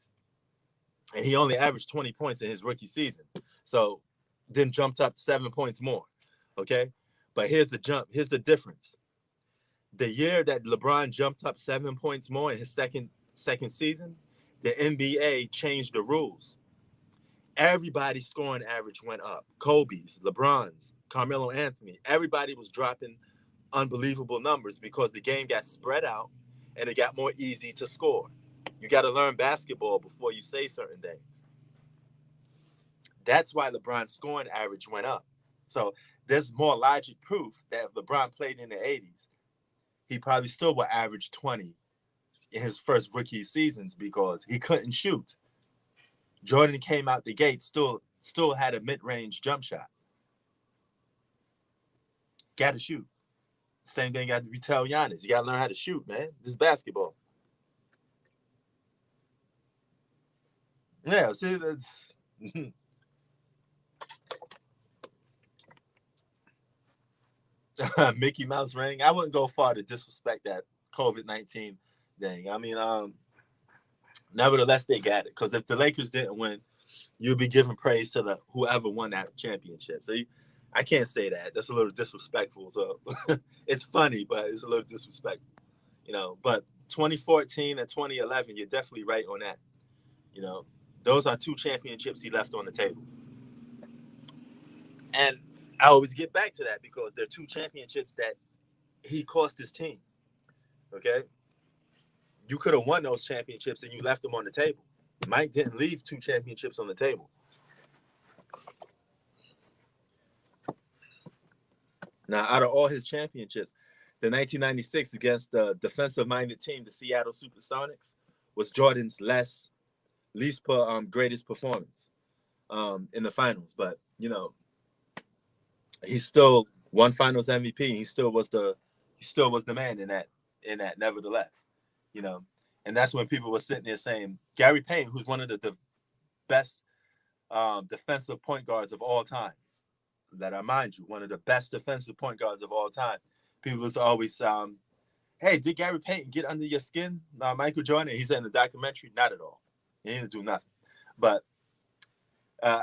and he only averaged 20 points in his rookie season, so then jumped up 7 points more. Okay, but here's the jump. Here's the difference. The year that LeBron jumped up 7 points more in his second season, the NBA changed the rules. Everybody's scoring average went up. Kobe's, LeBron's, Carmelo Anthony, everybody was dropping unbelievable numbers because the game got spread out and it got more easy to score. You got to learn basketball before you say certain things. That's why LeBron's scoring average went up. So there's more logic proof that if LeBron played in the '80s, he probably still would average 20 in his first rookie seasons because he couldn't shoot. Jordan came out the gate, still had a mid-range jump shot. Got to shoot. Same thing got to be tell Giannis. You got to learn how to shoot, man. This is basketball. Yeah, see, that's Mickey Mouse ring. I wouldn't go far to disrespect that COVID-19 thing. I mean, nevertheless, they got it because if the Lakers didn't win, you'll be giving praise to the whoever won that championship. So I can't say that. That's a little disrespectful. So it's funny, but it's a little disrespectful, But 2014 and 2011, you're definitely right on that. Those are two championships he left on the table. And I always get back to that because they're two championships that he cost his team. Okay? You could have won those championships and you left them on the table. Mike didn't leave two championships on the table. Now, out of all his championships, the 1996 against the defensive-minded team, the Seattle Supersonics, was Jordan's least greatest performance in the finals. But he still won Finals MVP. He still was the man in that. Nevertheless, and that's when people were sitting there saying Gary Payton, who's one of the best defensive point guards of all time. That I mind you, one of the best defensive point guards of all time. People was always, hey, did Gary Payton get under your skin, Michael Jordan? He said in the documentary, not at all. He didn't do nothing. But I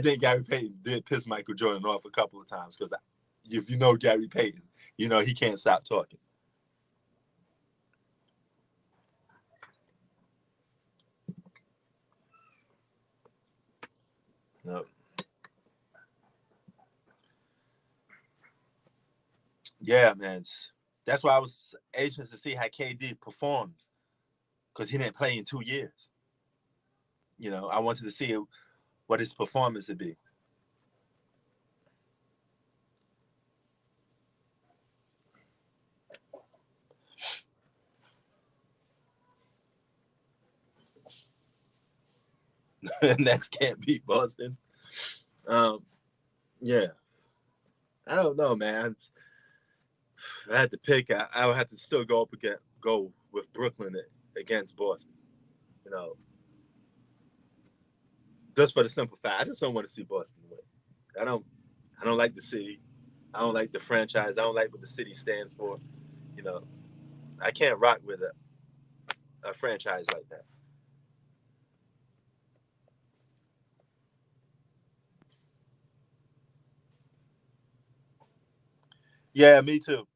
think Gary Payton did piss Michael Jordan off a couple of times because if you know Gary Payton, he can't stop talking. Yep. Yeah, man. That's why I was anxious to see how KD performs because he didn't play in 2 years. I wanted to see what his performance would be. Nets can't beat Boston. Yeah. I don't know, man. I had to pick. I would have to still go with Brooklyn against Boston. Just for the simple fact, I just don't want to see Boston win. I don't like the city. I don't like the franchise. I don't like what the city stands for. I can't rock with a franchise like that. Yeah, me too.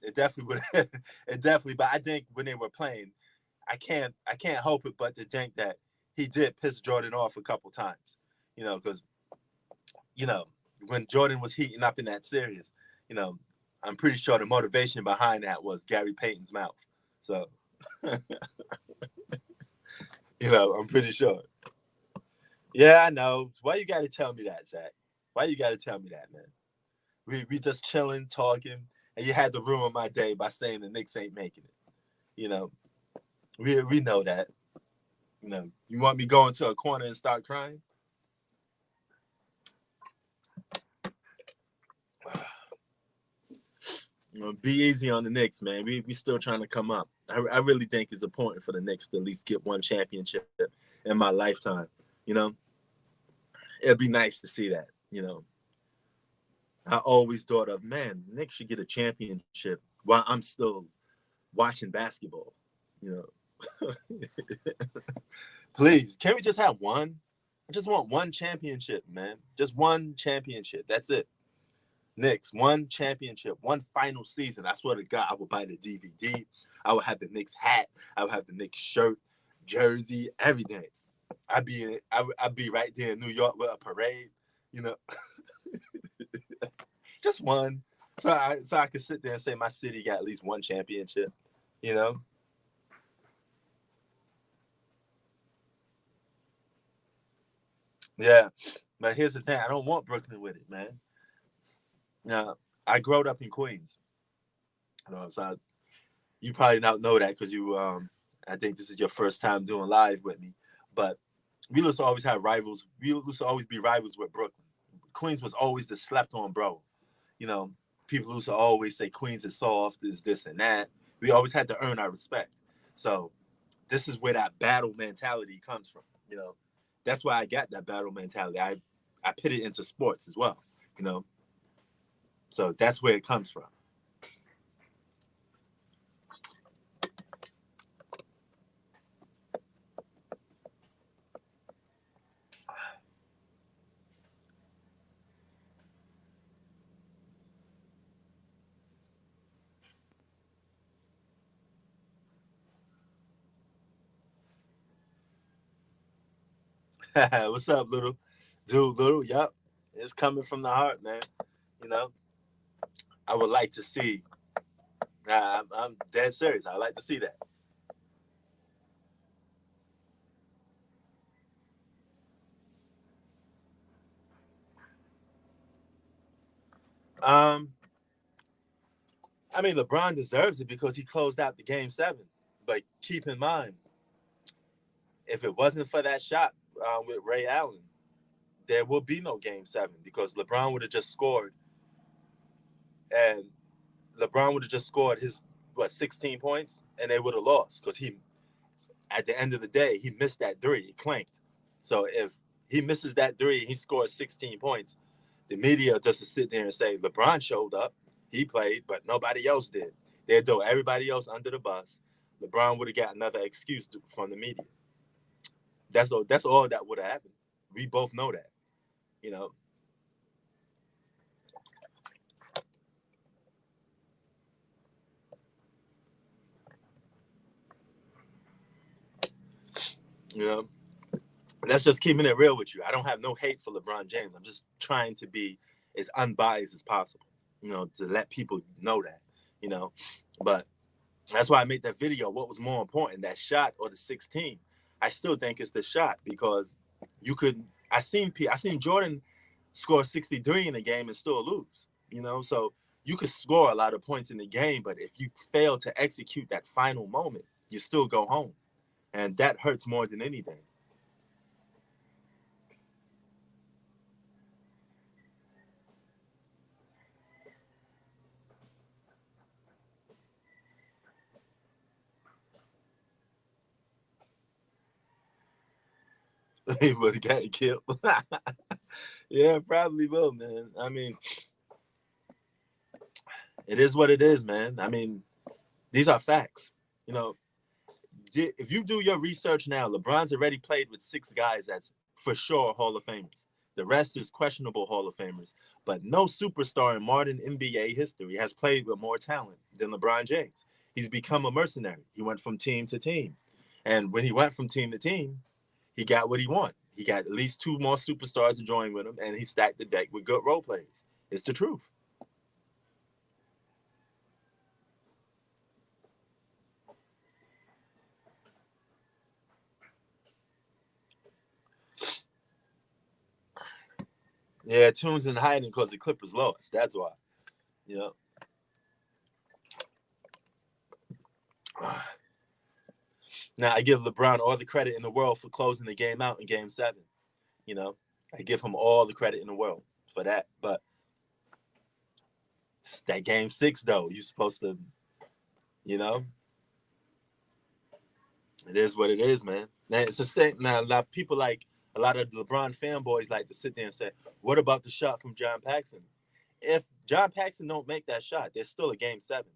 It definitely would. It definitely. But I think when they were playing, I can't help it but to think that he did piss Jordan off a couple times. Because when Jordan was heating up in that series, I'm pretty sure the motivation behind that was Gary Payton's mouth. So, I'm pretty sure. Yeah, I know. Why you got to tell me that, Zach? Why you got to tell me that, man? We just chilling, talking, and you had to ruin my day by saying the Knicks ain't making it. We know that. You want me going to a corner and start crying? Be easy on the Knicks, man. We still trying to come up. I really think it's important for the Knicks to at least get one championship in my lifetime. You know, it'd be nice to see that. You know, I always thought of, man, Knicks should get a championship while I'm still watching basketball. You know, please, can we just have one? I just want one championship, man. Just one championship. That's it. Knicks, one championship, one final season. I swear to God, I would buy the DVD. I would have the Knicks hat. I would have the Knicks shirt, jersey, everything. I'd be right there in New York with a parade. You know, just one. So I could sit there and say my city got at least one championship. You know. Yeah, but here's the thing: I don't want Brooklyn with it, man. Now, I grew up in Queens. So you probably not know that because you I think this is your first time doing live with me. But we used to always have rivals. We used to always be rivals with Brooklyn. Queens was always the slept on bro. You know, people used to always say Queens is soft, is this and that. We always had to earn our respect. So this is where that battle mentality comes from. You know, that's why I got that battle mentality. I put it into sports as well. You know, so that's where it comes from. What's up, little dude? Little, yep, it's coming from the heart, man. You know, I would like to see. I'm dead serious. I like to see that. Um, I mean, LeBron deserves it because he closed out the game 7. But keep in mind, if it wasn't for that shot with Ray Allen, there will be no game 7 because LeBron would have just scored, and LeBron would have just scored his 16 points, and they would have lost because he, at the end of the day, he missed that three. He clanked. So if he misses that three, he scores 16 points. The media doesn't sit there and say LeBron showed up, he played, but nobody else did. They'd throw everybody else under the bus. LeBron would have got another excuse from the media. That's all. That's all that would have happened. We both know that. You know. You know. And that's just keeping it real with you. I don't have no hate for LeBron James. I'm just trying to be as unbiased as possible. You know, to let people know that. You know, but that's why I made that video. What was more important, that shot or the 16? I still think it's the shot because you could. I seen Jordan score 63 in a game and still lose. You know, so you could score a lot of points in the game, but if you fail to execute that final moment, you still go home, and that hurts more than anything. He would have gotten killed. Yeah, probably will, man. I mean, it is what it is, man. I mean, these are facts. You know, if you do your research now, LeBron's already played with 6 guys that's for sure Hall of Famers. The rest is questionable Hall of Famers. But no superstar in modern NBA history has played with more talent than LeBron James. He's become a mercenary. He went from team to team. And when he went from team to team, he got what he wanted. He got at least 2 more superstars to join with him, and he stacked the deck with good role players. It's the truth. Yeah, Tunes in hiding because the Clippers lost. That's why. You know. Now I give LeBron all the credit in the world for closing the game out in game 7. You know, I give him all the credit in the world for that. But that game 6 though, you're supposed to, you know, it is what it is, man. Now it's the same. Now a lot of people like A lot of LeBron fanboys like to sit there and say, "What about the shot from John Paxson?" If John Paxson don't make that shot, there's still a game 7.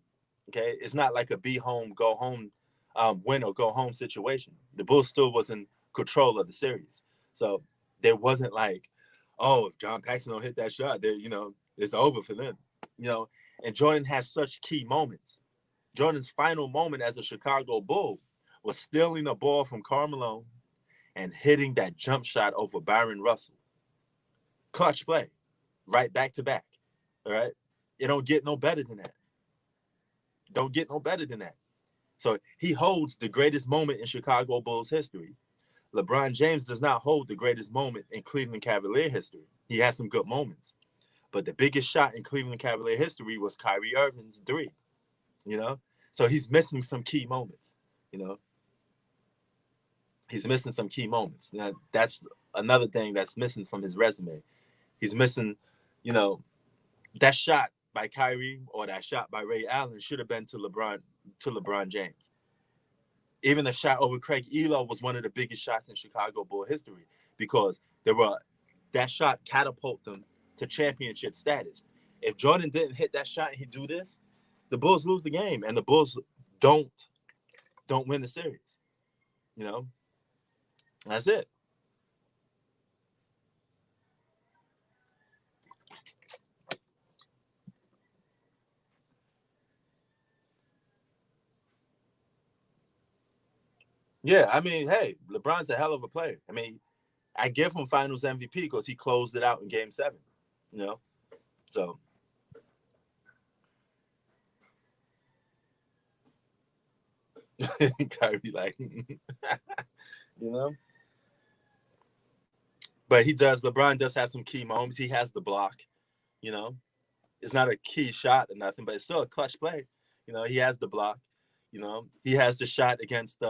Okay, it's not like a be home, go home, win or go home situation. The Bulls still was in control of the series, so there wasn't like, oh, if John Paxson don't hit that shot, there, it's over for them. You know, and Jordan has such key moments. Jordan's final moment as a Chicago Bull was stealing a ball from Carmelo and hitting that jump shot over Byron Russell. Clutch play, right back to back. All right, it don't get no better than that. Don't get no better than that. So he holds the greatest moment in Chicago Bulls history. LeBron James does not hold the greatest moment in Cleveland Cavalier history. He has some good moments, but the biggest shot in Cleveland Cavalier history was Kyrie Irving's 3. You know, so he's missing some key moments. You know, he's missing some key moments. Now, that's another thing that's missing from his resume. He's missing, you know, that shot by Kyrie or that shot by Ray Allen should have been to LeBron James. Even the shot over Craig Elo was one of the biggest shots in Chicago Bull history because that shot catapulted them to championship status. If Jordan didn't hit that shot and he do this, the Bulls lose the game and the Bulls don't win the series. You know, that's it. Yeah, I mean, hey, LeBron's a hell of a player. I mean, I give him Finals MVP because he closed it out in Game 7. You know, so Kyrie like, you know, but he does. LeBron does have some key moments. He has the block. You know, it's not a key shot or nothing, but it's still a clutch play. You know, he has the block. You know, he has the shot against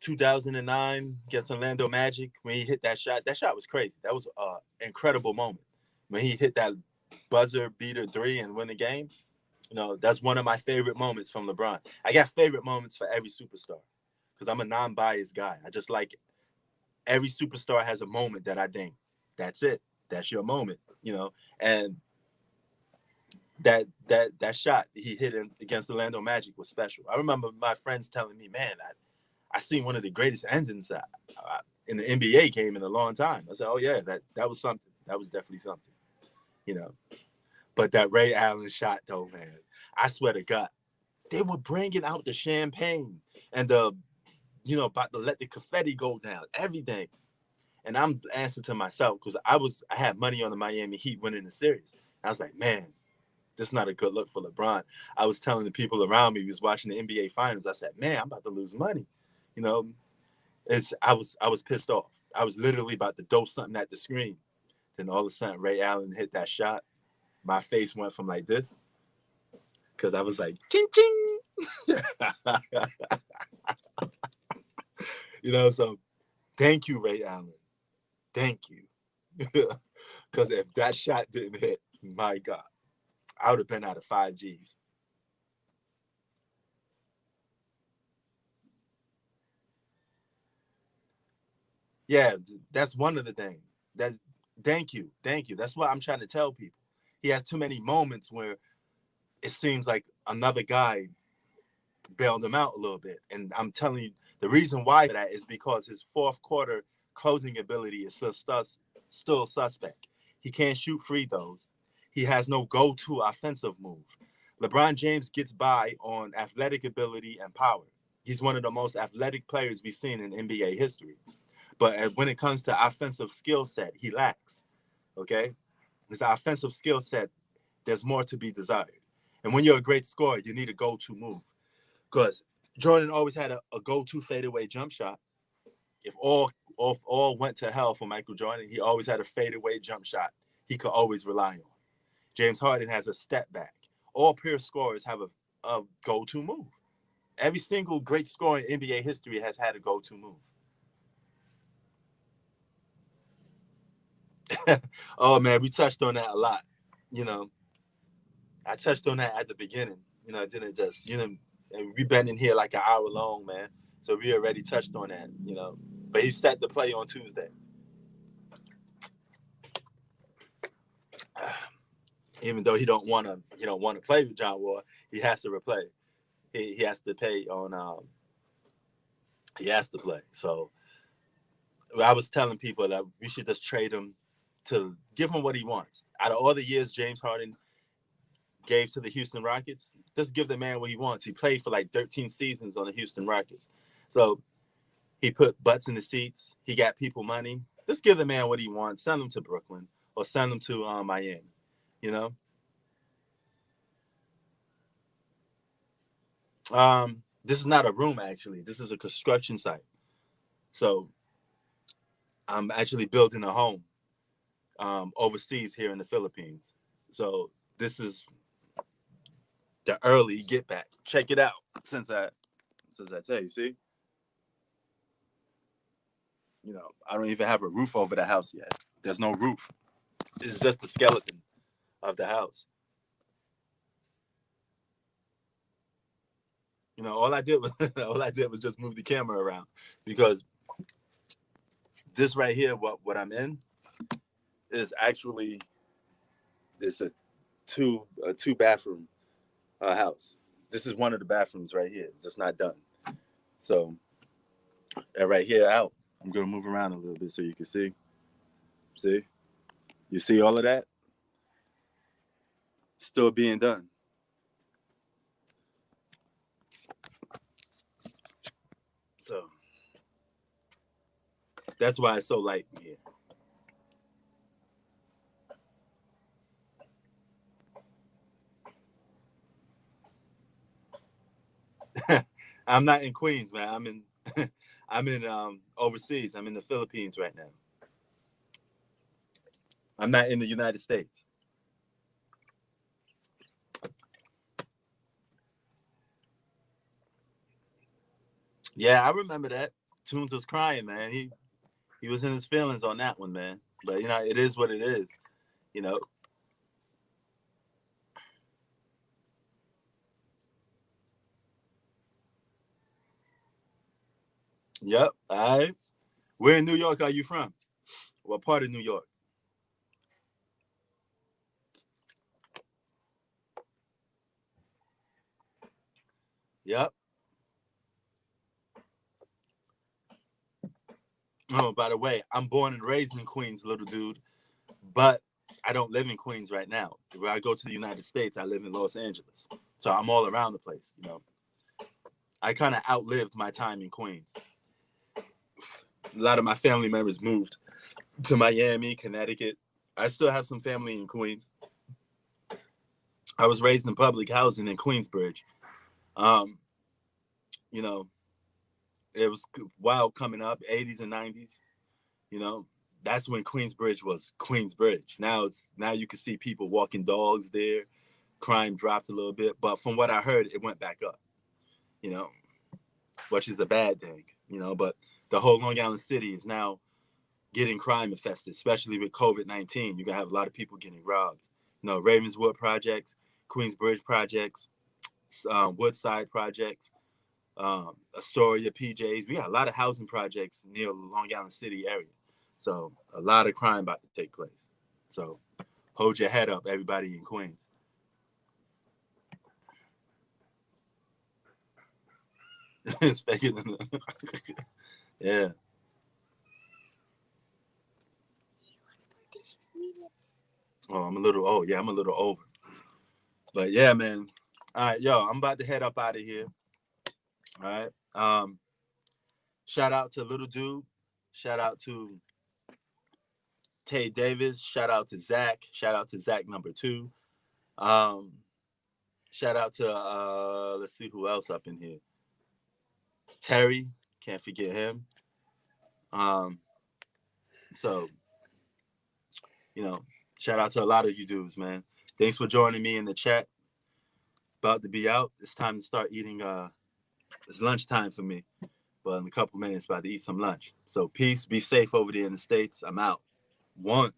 2009 against Orlando Magic when he hit that shot. That shot was crazy. That was an incredible moment when he hit that buzzer beater 3 and win the game. You know, that's one of my favorite moments from LeBron. I got favorite moments for every superstar because I'm a non-biased guy. I just like every superstar has a moment that I think that's it. That's your moment, you know. And that shot he hit against Orlando Magic was special. I remember my friends telling me, "Man, I seen one of the greatest endings in the NBA game in a long time." I said, "Oh yeah, that was something. That was definitely something." You know. But that Ray Allen shot, though, man, I swear to God, they were bringing out the champagne and about to let the confetti go down, everything. And I'm answering to myself because I had money on the Miami Heat winning the series. I was like, man, this is not a good look for LeBron. I was telling the people around me who was watching the NBA Finals, I said, man, I'm about to lose money. You know, I was pissed off. I was literally about to throw something at the screen. Then all of a sudden, Ray Allen hit that shot. My face went from like this because I was like, ching, ching. So thank you, Ray Allen. Thank you. Because if that shot didn't hit, my God, I would have been out of 5 Gs. Yeah, that's one of the things. Thank you. Thank you. That's what I'm trying to tell people. He has too many moments where it seems like another guy bailed him out a little bit. And I'm telling you, the reason why that is because his fourth quarter closing ability is still suspect. He can't shoot free throws. He has no go-to offensive move. LeBron James gets by on athletic ability and power. He's one of the most athletic players we've seen in NBA history. But when it comes to offensive skill set, he lacks. Okay? His offensive skill set, there's more to be desired. And when you're a great scorer, you need a go-to move. Because Jordan always had a go-to fadeaway jump shot. If all went to hell for Michael Jordan, he always had a fadeaway jump shot he could always rely on. James Harden has a step back. All pure scorers have a go-to move. Every single great scorer in NBA history has had a go-to move. Oh man, we touched on that a lot. You know, I touched on that at the beginning. I didn't just, and we've been in here like an hour long, man. So we already touched on that. but he's set to play on Tuesday. Even though he don't want to play with John Wall, he has to replay. He has to pay on. He has to play. So I was telling people that we should just trade him to give him what he wants. Out of all the years James Harden gave to the Houston Rockets, just give the man what he wants. He played for like 13 seasons on the Houston Rockets. So he put butts in the seats. He got people money. Just give the man what he wants. Send him to Brooklyn or send him to Miami. You know. This is not a room, actually. This is a construction site. So I'm actually building a home overseas here in the Philippines. So this is the early get back. Check it out. Since I tell you, see, I don't even have a roof over the house yet. There's no roof. It's just the skeleton of the house. All I did was just move the camera around, because this right here, what I'm in, is actually a two bathroom house. This is one of the bathrooms right here. It's just not done. So right here out, I'm gonna move around a little bit so you can see. See, you see all of that? Still being done. So that's why it's so light in here. I'm not in Queens, man. I'm in overseas. I'm in the Philippines right now. I'm not in the United States. Yeah, I remember that. Tunes was crying, man. He was in his feelings on that one, man. But it is what it is. You know. Yep. All right. Where in New York are you from? What part of New York? Yep. Oh, by the way, I'm born and raised in Queens, little dude, but I don't live in Queens right now. When I go to the United States, I live in Los Angeles. So I'm all around the place, I kind of outlived my time in Queens. A lot of my family members moved to Miami, Connecticut. I still have some family in Queens. I was raised in public housing in Queensbridge. Um, you know, it was wild coming up, 80s and 90s. That's when Queensbridge was Queensbridge. Now you can see people walking dogs there. Crime dropped a little bit, but from what I heard, it went back up. Which is a bad thing. But the whole Long Island City is now getting crime infested, especially with COVID-19. You're gonna have a lot of people getting robbed. Ravenswood projects, Queensbridge projects, Woodside projects, Astoria, PJs. We got a lot of housing projects near the Long Island City area. So a lot of crime about to take place. So hold your head up, everybody in Queens. It's faker than yeah. I'm a little over. But yeah, man. All right, yo, I'm about to head up out of here. All right. Shout out to Little Dude. Shout out to Tay Davis. Shout out to Zach. Shout out to Zach number 2. Um, Shout out to let's see who else up in here. Terry, can't forget him. Um, so shout out to a lot of you dudes, man. Thanks for joining me in the chat. About to be out. It's time to start eating. It's lunchtime for me, but in a couple minutes, about to eat some lunch. So peace. Be safe over there in the States. I'm out. 1.